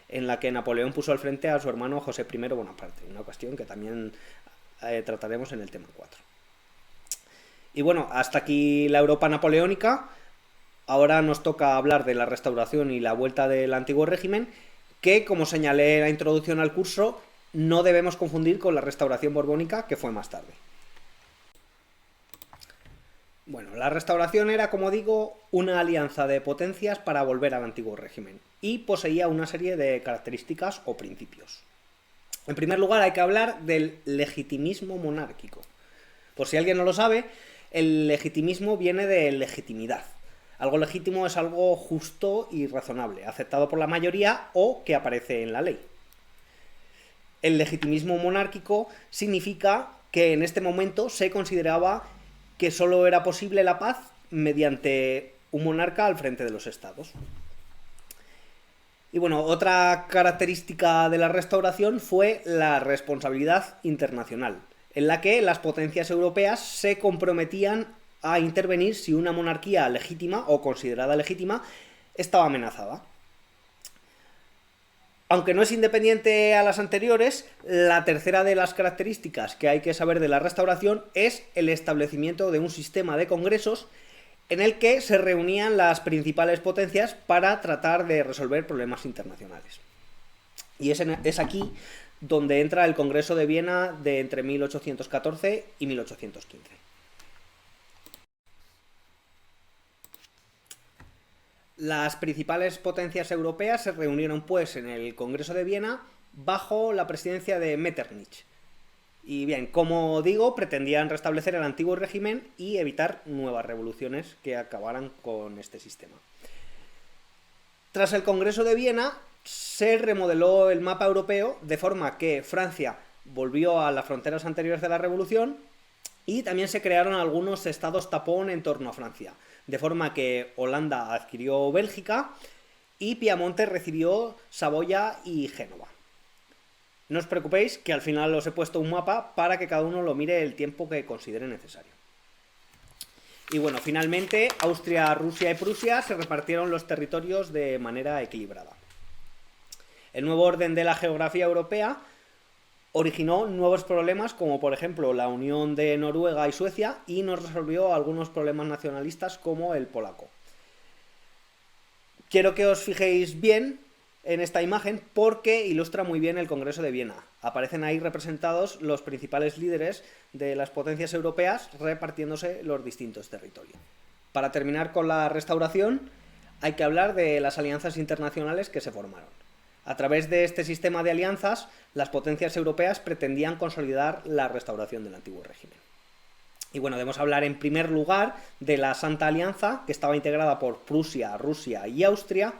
en la que Napoleón puso al frente a su hermano José I Bonaparte, una cuestión que también trataremos en el tema 4. Y bueno, hasta aquí la Europa napoleónica. Ahora nos toca hablar de la restauración y la vuelta del antiguo régimen, que, como señalé en la introducción al curso, no debemos confundir con la restauración borbónica, que fue más tarde. Bueno, la restauración era, como digo, una alianza de potencias para volver al antiguo régimen, y poseía una serie de características o principios. En primer lugar, hay que hablar del legitimismo monárquico. Por si alguien no lo sabe, el legitimismo viene de legitimidad. Algo legítimo es algo justo y razonable, aceptado por la mayoría o que aparece en la ley. El legitimismo monárquico significa que en este momento se consideraba que solo era posible la paz mediante un monarca al frente de los estados. Y bueno, otra característica de la restauración fue la responsabilidad internacional, en la que las potencias europeas se comprometían a intervenir si una monarquía legítima o considerada legítima estaba amenazada. Aunque no es independiente a las anteriores, la tercera de las características que hay que saber de la restauración es el establecimiento de un sistema de congresos en el que se reunían las principales potencias para tratar de resolver problemas internacionales. Y es aquí donde entra el Congreso de Viena de entre 1814 y 1815. Las principales potencias europeas se reunieron pues en el Congreso de Viena bajo la presidencia de Metternich. Y bien, como digo, pretendían restablecer el antiguo régimen y evitar nuevas revoluciones que acabaran con este sistema. Tras el Congreso de Viena se remodeló el mapa europeo de forma que Francia volvió a las fronteras anteriores de la Revolución y también se crearon algunos estados tapón en torno a Francia, de forma que Holanda adquirió Bélgica y Piamonte recibió Saboya y Génova. No os preocupéis, que al final os he puesto un mapa para que cada uno lo mire el tiempo que considere necesario. Y bueno, finalmente Austria, Rusia y Prusia se repartieron los territorios de manera equilibrada. El nuevo orden de la geografía europea originó nuevos problemas, como por ejemplo la unión de Noruega y Suecia, y nos resolvió algunos problemas nacionalistas como el polaco. Quiero que os fijéis bien en esta imagen porque ilustra muy bien el Congreso de Viena. Aparecen ahí representados los principales líderes de las potencias europeas repartiéndose los distintos territorios. Para terminar con la restauración, hay que hablar de las alianzas internacionales que se formaron. A través de este sistema de alianzas, las potencias europeas pretendían consolidar la restauración del antiguo régimen. Y bueno, debemos hablar en primer lugar de la Santa Alianza, que estaba integrada por Prusia, Rusia y Austria,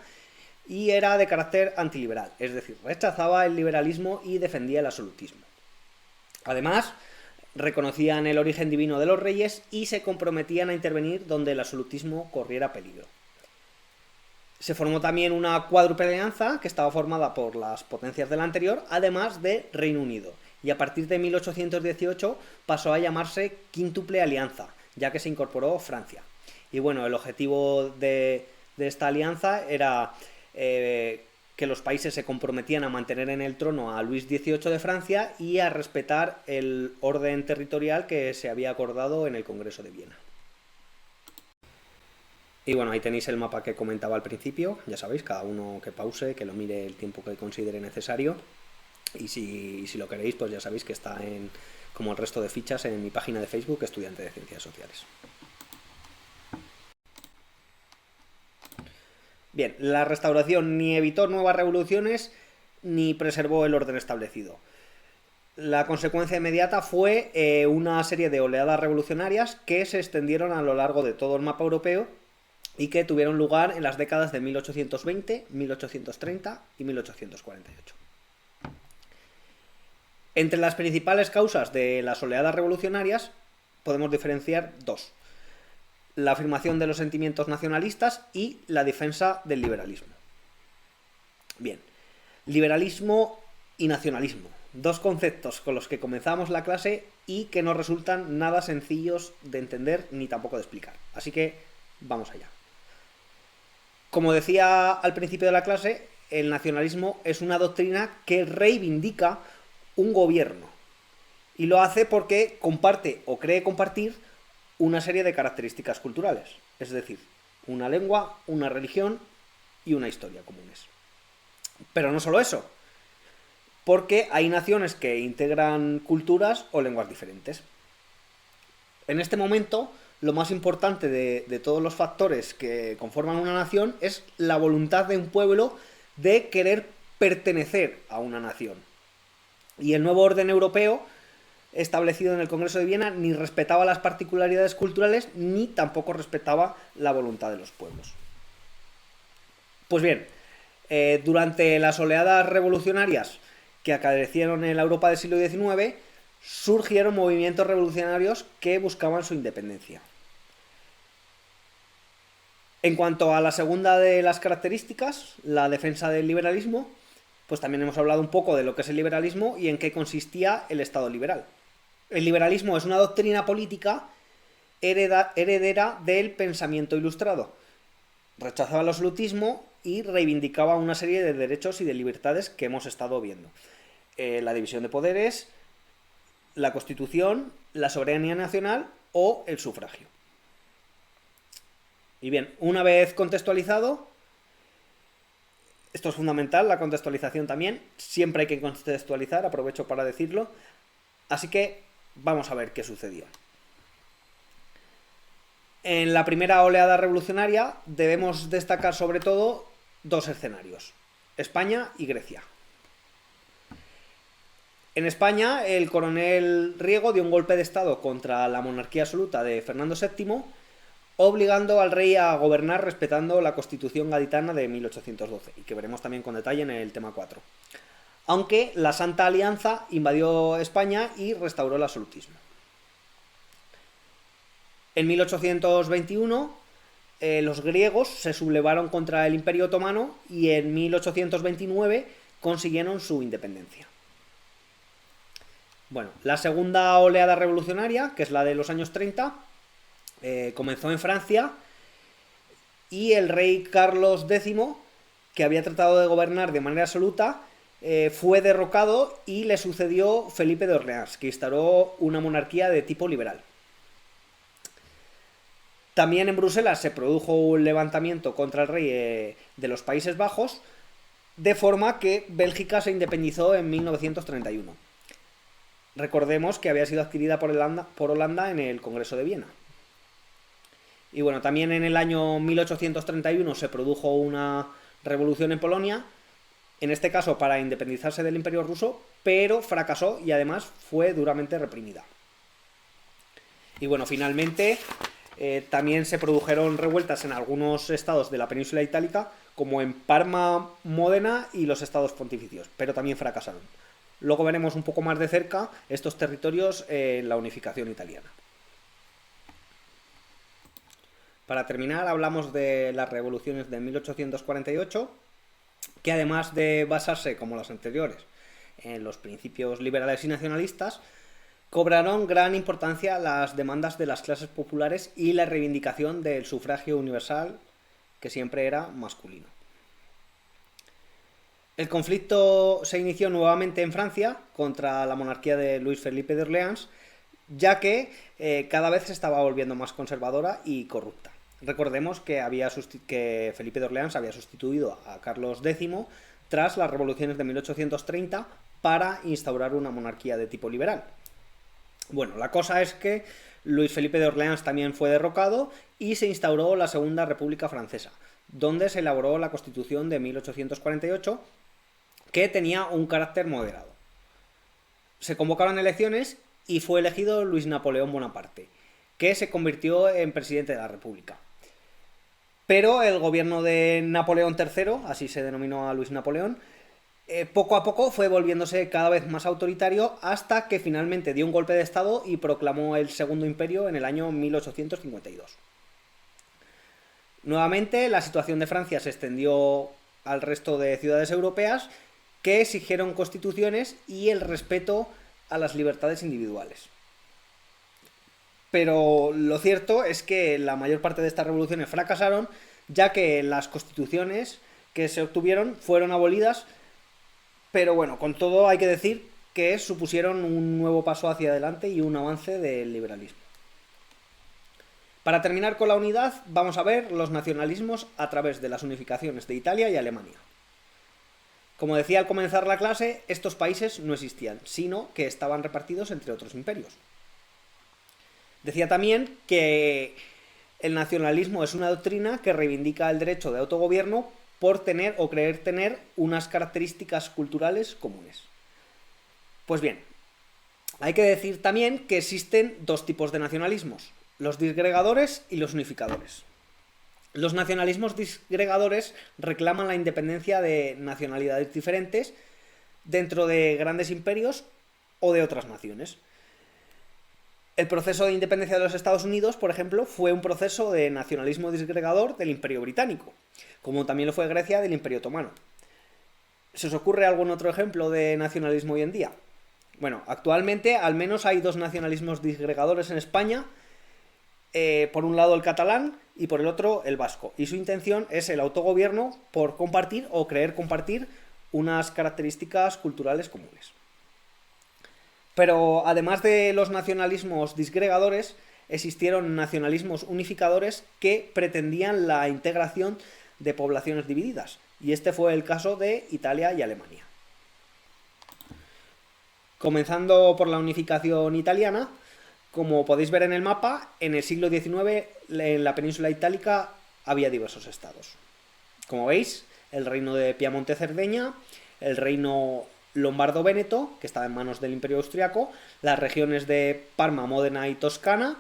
y era de carácter antiliberal, es decir, rechazaba el liberalismo y defendía el absolutismo. Además, reconocían el origen divino de los reyes y se comprometían a intervenir donde el absolutismo corriera peligro. Se formó también una cuádruple alianza que estaba formada por las potencias de la anterior, además de Reino Unido, y a partir de 1818 pasó a llamarse quíntuple alianza, ya que se incorporó Francia. Y bueno, el objetivo de esta alianza era que los países se comprometían a mantener en el trono a Luis XVIII de Francia y a respetar el orden territorial que se había acordado en el Congreso de Viena. Y bueno, ahí tenéis el mapa que comentaba al principio, ya sabéis, cada uno que pause, que lo mire el tiempo que considere necesario. Y si lo queréis, pues ya sabéis que está como el resto de fichas en mi página de Facebook, Estudiante de Ciencias Sociales. Bien, la restauración ni evitó nuevas revoluciones ni preservó el orden establecido. La consecuencia inmediata fue una serie de oleadas revolucionarias que se extendieron a lo largo de todo el mapa europeo y que tuvieron lugar en las décadas de 1820, 1830 y 1848. Entre las principales causas de las oleadas revolucionarias podemos diferenciar dos: la afirmación de los sentimientos nacionalistas y la defensa del liberalismo. Bien, liberalismo y nacionalismo, dos conceptos con los que comenzamos la clase y que no resultan nada sencillos de entender ni tampoco de explicar. Así que vamos allá. Como decía al principio de la clase, el nacionalismo es una doctrina que reivindica un gobierno y lo hace porque comparte o cree compartir una serie de características culturales, es decir, una lengua, una religión y una historia comunes. Pero no solo eso, porque hay naciones que integran culturas o lenguas diferentes. En este momento, lo más importante de todos los factores que conforman una nación es la voluntad de un pueblo de querer pertenecer a una nación. Y el nuevo orden europeo establecido en el Congreso de Viena ni respetaba las particularidades culturales ni tampoco respetaba la voluntad de los pueblos. Pues bien, durante las oleadas revolucionarias que acaecieron en la Europa del siglo XIX, surgieron movimientos revolucionarios que buscaban su independencia. En cuanto a la segunda de las características, la defensa del liberalismo, pues también hemos hablado un poco de lo que es el liberalismo y en qué consistía el Estado liberal. El liberalismo es una doctrina política heredera del pensamiento ilustrado. Rechazaba el absolutismo y reivindicaba una serie de derechos y de libertades que hemos estado viendo. La división de poderes, la Constitución, la soberanía nacional o el sufragio. Y bien, una vez contextualizado, esto es fundamental, la contextualización también, siempre hay que contextualizar, aprovecho para decirlo, así que vamos a ver qué sucedió. En la primera oleada revolucionaria debemos destacar sobre todo dos escenarios: España y Grecia. En España, el coronel Riego dio un golpe de estado contra la monarquía absoluta de Fernando VII, obligando al rey a gobernar respetando la Constitución gaditana de 1812, y que veremos también con detalle en el tema 4. aunque la Santa Alianza invadió España y restauró el absolutismo. En 1821 los griegos se sublevaron contra el Imperio Otomano y en 1829 consiguieron su independencia. Bueno, la segunda oleada revolucionaria, que es la de los años 30, comenzó en Francia y el rey Carlos X, que había tratado de gobernar de manera absoluta, fue derrocado y le sucedió Felipe de Orleans, que instauró una monarquía de tipo liberal. También en Bruselas se produjo un levantamiento contra el rey de los Países Bajos, de forma que Bélgica se independizó en 1931. Recordemos que había sido adquirida por Holanda en el Congreso de Viena. Y bueno, también en el año 1831 se produjo una revolución en Polonia, en este caso para independizarse del Imperio ruso, pero fracasó y además fue duramente reprimida. Y bueno, finalmente también se produjeron revueltas en algunos estados de la península itálica, como en Parma, Módena y los estados pontificios, pero también fracasaron. Luego veremos un poco más de cerca estos territorios en la unificación italiana. Para terminar, hablamos de las revoluciones de 1848, que además de basarse, como las anteriores, en los principios liberales y nacionalistas, cobraron gran importancia las demandas de las clases populares y la reivindicación del sufragio universal, que siempre era masculino. El conflicto se inició nuevamente en Francia contra la monarquía de Luis Felipe de Orleans, ya que cada vez se estaba volviendo más conservadora y corrupta. Recordemos que Felipe de Orleans había sustituido a Carlos X tras las revoluciones de 1830 para instaurar una monarquía de tipo liberal. Bueno, la cosa es que Luis Felipe de Orleans también fue derrocado y se instauró la Segunda República Francesa, donde se elaboró la Constitución de 1848, que tenía un carácter moderado. Se convocaron elecciones y fue elegido Luis Napoleón Bonaparte, que se convirtió en presidente de la República. Pero el gobierno de Napoleón III, así se denominó a Luis Napoleón, poco a poco fue volviéndose cada vez más autoritario hasta que finalmente dio un golpe de estado y proclamó el Segundo Imperio en el año 1852. Nuevamente, la situación de Francia se extendió al resto de ciudades europeas que exigieron constituciones y el respeto a las libertades individuales. Pero lo cierto es que la mayor parte de estas revoluciones fracasaron, ya que las constituciones que se obtuvieron fueron abolidas. Pero bueno, con todo hay que decir que supusieron un nuevo paso hacia adelante y un avance del liberalismo. Para terminar con la unidad, vamos a ver los nacionalismos a través de las unificaciones de Italia y Alemania. Como decía al comenzar la clase, estos países no existían, sino que estaban repartidos entre otros imperios. Decía también que el nacionalismo es una doctrina que reivindica el derecho de autogobierno por tener o creer tener unas características culturales comunes. Pues bien, hay que decir también que existen dos tipos de nacionalismos, los disgregadores y los unificadores. Los nacionalismos disgregadores reclaman la independencia de nacionalidades diferentes dentro de grandes imperios o de otras naciones. El proceso de independencia de los Estados Unidos, por ejemplo, fue un proceso de nacionalismo disgregador del Imperio Británico, como también lo fue Grecia del Imperio Otomano. ¿Se os ocurre algún otro ejemplo de nacionalismo hoy en día? Bueno, actualmente al menos hay dos nacionalismos disgregadores en España, por un lado el catalán y por el otro el vasco, y su intención es el autogobierno por compartir o creer compartir unas características culturales comunes. Pero además de los nacionalismos disgregadores, existieron nacionalismos unificadores que pretendían la integración de poblaciones divididas, y este fue el caso de Italia y Alemania. Comenzando por la unificación italiana, como podéis ver en el mapa, en el siglo XIX en la península itálica había diversos estados. Como veis, el reino de Piamonte-Cerdeña, el reino lombardo-véneto, que estaba en manos del Imperio Austriaco, las regiones de Parma, Módena y Toscana,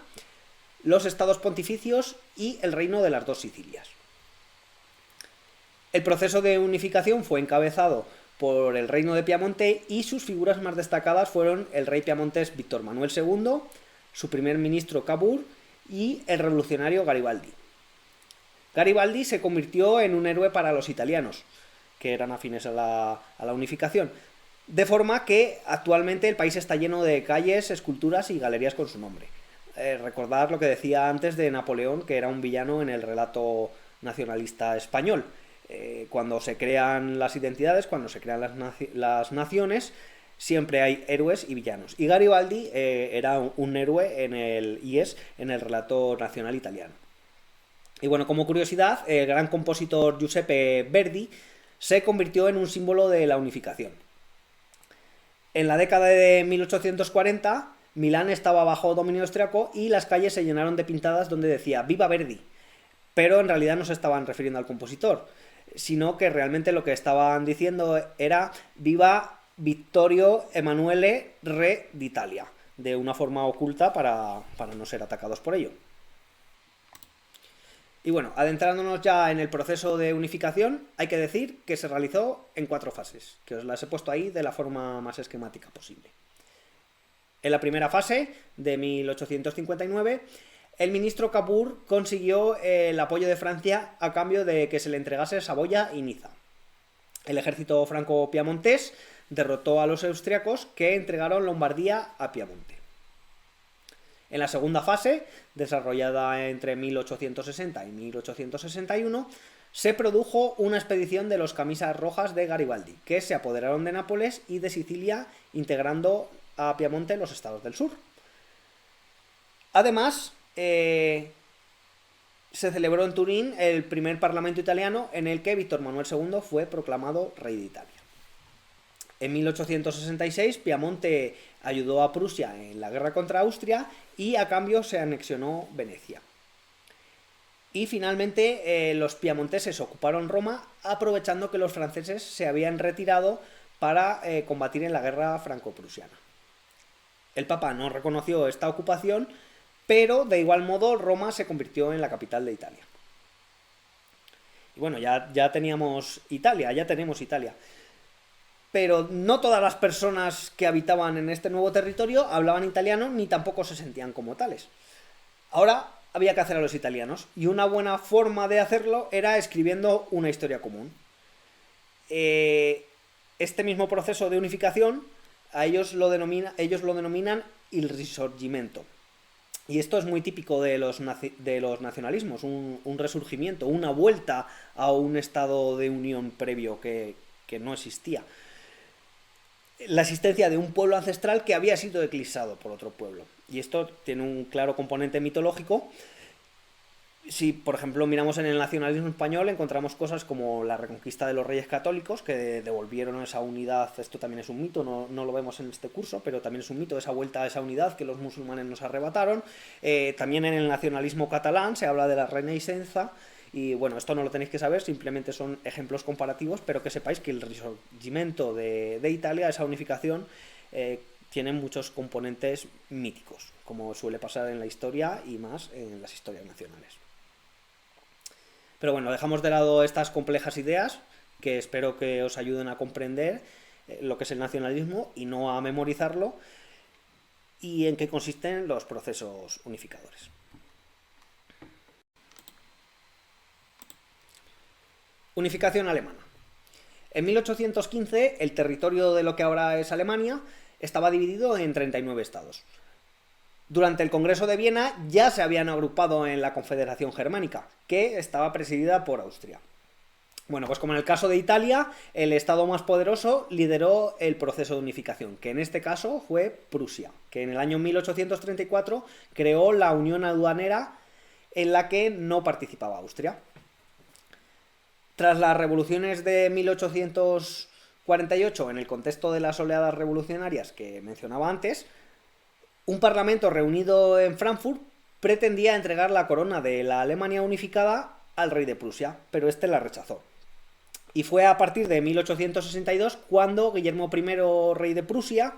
los estados pontificios y el reino de las dos Sicilias. El proceso de unificación fue encabezado por el reino de Piamonte, y sus figuras más destacadas fueron el rey piamontés Víctor Manuel II, su primer ministro Cavour y el revolucionario Garibaldi. Garibaldi se convirtió en un héroe para los italianos, que eran afines a la unificación, de forma que actualmente el país está lleno de calles, esculturas y galerías con su nombre. Recordad lo que decía antes de Napoleón, que era un villano en el relato nacionalista español. Cuando se crean las identidades, cuando se crean las naciones, siempre hay héroes y villanos. Y Garibaldi era un héroe y es en el relato nacional italiano. Y bueno, como curiosidad, el gran compositor Giuseppe Verdi se convirtió en un símbolo de la unificación. En la década de 1840, Milán estaba bajo dominio austriaco y las calles se llenaron de pintadas donde decía ¡Viva Verdi! Pero en realidad no se estaban refiriendo al compositor, sino que realmente lo que estaban diciendo era ¡Viva Vittorio Emanuele, re d'Italia! De una forma oculta para no ser atacados por ello. Y bueno, adentrándonos ya en el proceso de unificación, hay que decir que se realizó en 4 fases, que os las he puesto ahí de la forma más esquemática posible. En la primera fase, de 1859, el ministro Cavour consiguió el apoyo de Francia a cambio de que se le entregase Saboya y Niza. El ejército franco-piamontés derrotó a los austriacos, que entregaron Lombardía a Piamonte. En la segunda fase, desarrollada entre 1860 y 1861, se produjo una expedición de los camisas rojas de Garibaldi, que se apoderaron de Nápoles y de Sicilia, integrando a Piamonte los estados del sur. Además, se celebró en Turín el primer parlamento italiano, en el que Víctor Manuel II fue proclamado rey de Italia. En 1866, Piamonte ayudó a Prusia en la guerra contra Austria y a cambio se anexionó Venecia. Y finalmente los piamonteses ocuparon Roma, aprovechando que los franceses se habían retirado para combatir en la guerra franco-prusiana. El Papa no reconoció esta ocupación, pero de igual modo Roma se convirtió en la capital de Italia. Y bueno, ya tenemos Italia, ya tenemos Italia. Pero no todas las personas que habitaban en este nuevo territorio hablaban italiano ni tampoco se sentían como tales. Ahora había que hacer a los italianos, y una buena forma de hacerlo era escribiendo una historia común. Este mismo proceso de unificación ellos lo denominan il Risorgimento. Y esto es muy típico de los nacionalismos, un resurgimiento, una vuelta a un estado de unión previo que no existía. La existencia de un pueblo ancestral que había sido eclipsado por otro pueblo. Y esto tiene un claro componente mitológico. Si, por ejemplo, miramos en el nacionalismo español, encontramos cosas como la reconquista de los reyes católicos, que devolvieron esa unidad. Esto también es un mito, no lo vemos en este curso, pero también es un mito, esa vuelta a esa unidad que los musulmanes nos arrebataron. También en el nacionalismo catalán se habla de la Renaixença. Y bueno, esto no lo tenéis que saber, simplemente son ejemplos comparativos, pero que sepáis que el Risorgimento de Italia, esa unificación, tiene muchos componentes míticos, como suele pasar en la historia y más en las historias nacionales. Pero bueno, dejamos de lado estas complejas ideas, que espero que os ayuden a comprender lo que es el nacionalismo y no a memorizarlo, y en qué consisten los procesos unificadores. Unificación alemana. En 1815, el territorio de lo que ahora es Alemania estaba dividido en 39 estados. Durante el Congreso de Viena ya se habían agrupado en la Confederación Germánica, que estaba presidida por Austria. Bueno, pues como en el caso de Italia, el estado más poderoso lideró el proceso de unificación, que en este caso fue Prusia, que en el año 1834 creó la Unión Aduanera, en la que no participaba Austria. Tras las revoluciones de 1848, en el contexto de las oleadas revolucionarias que mencionaba antes, un parlamento reunido en Frankfurt pretendía entregar la corona de la Alemania unificada al rey de Prusia, pero este la rechazó. Y fue a partir de 1862 cuando Guillermo I, rey de Prusia,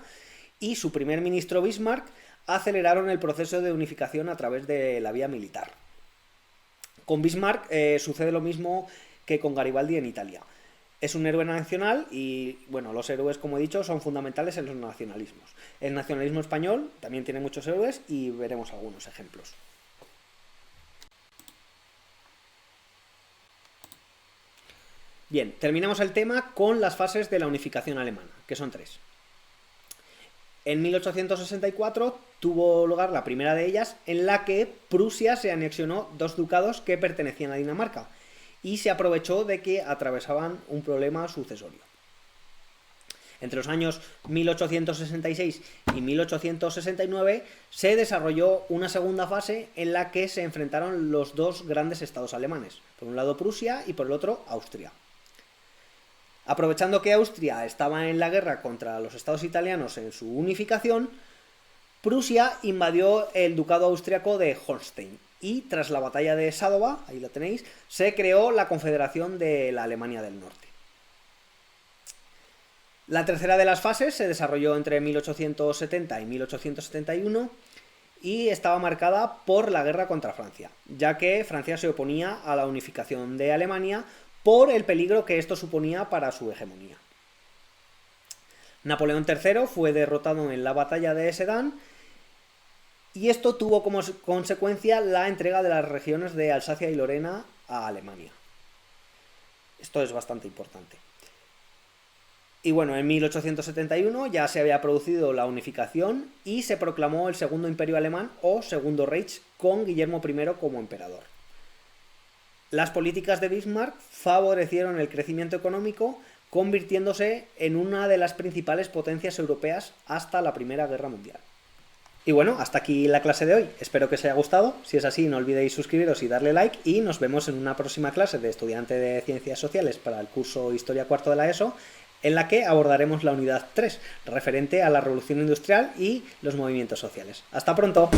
y su primer ministro Bismarck aceleraron el proceso de unificación a través de la vía militar. Con Bismarck sucede lo mismo que con Garibaldi en Italia. Es un héroe nacional y, bueno, los héroes, como he dicho, son fundamentales en los nacionalismos. El nacionalismo español también tiene muchos héroes y veremos algunos ejemplos. Bien, terminamos el tema con las fases de la unificación alemana, que son 3. En 1864 tuvo lugar la primera de ellas, en la que Prusia se anexionó 2 ducados que pertenecían a Dinamarca, y se aprovechó de que atravesaban un problema sucesorio. Entre los años 1866 y 1869 se desarrolló una segunda fase en la que se enfrentaron los 2 grandes estados alemanes, por un lado Prusia y por el otro Austria. Aprovechando que Austria estaba en la guerra contra los estados italianos en su unificación, Prusia invadió el ducado austriaco de Holstein y tras la batalla de Sádova, ahí lo tenéis, se creó la Confederación de la Alemania del Norte. La tercera de las fases se desarrolló entre 1870 y 1871 y estaba marcada por la guerra contra Francia, ya que Francia se oponía a la unificación de Alemania por el peligro que esto suponía para su hegemonía. Napoleón III fue derrotado en la batalla de Sedan y esto tuvo como consecuencia la entrega de las regiones de Alsacia y Lorena a Alemania. Esto es bastante importante. Y bueno, en 1871 ya se había producido la unificación y se proclamó el Segundo Imperio Alemán o Segundo Reich con Guillermo I como emperador. Las políticas de Bismarck favorecieron el crecimiento económico, convirtiéndose en una de las principales potencias europeas hasta la Primera Guerra Mundial. Y bueno, hasta aquí la clase de hoy. Espero que os haya gustado. Si es así, no olvidéis suscribiros y darle like y nos vemos en una próxima clase de estudiante de Ciencias Sociales para el curso Historia Cuarto de la ESO, en la que abordaremos la unidad 3, referente a la Revolución Industrial y los movimientos sociales. ¡Hasta pronto!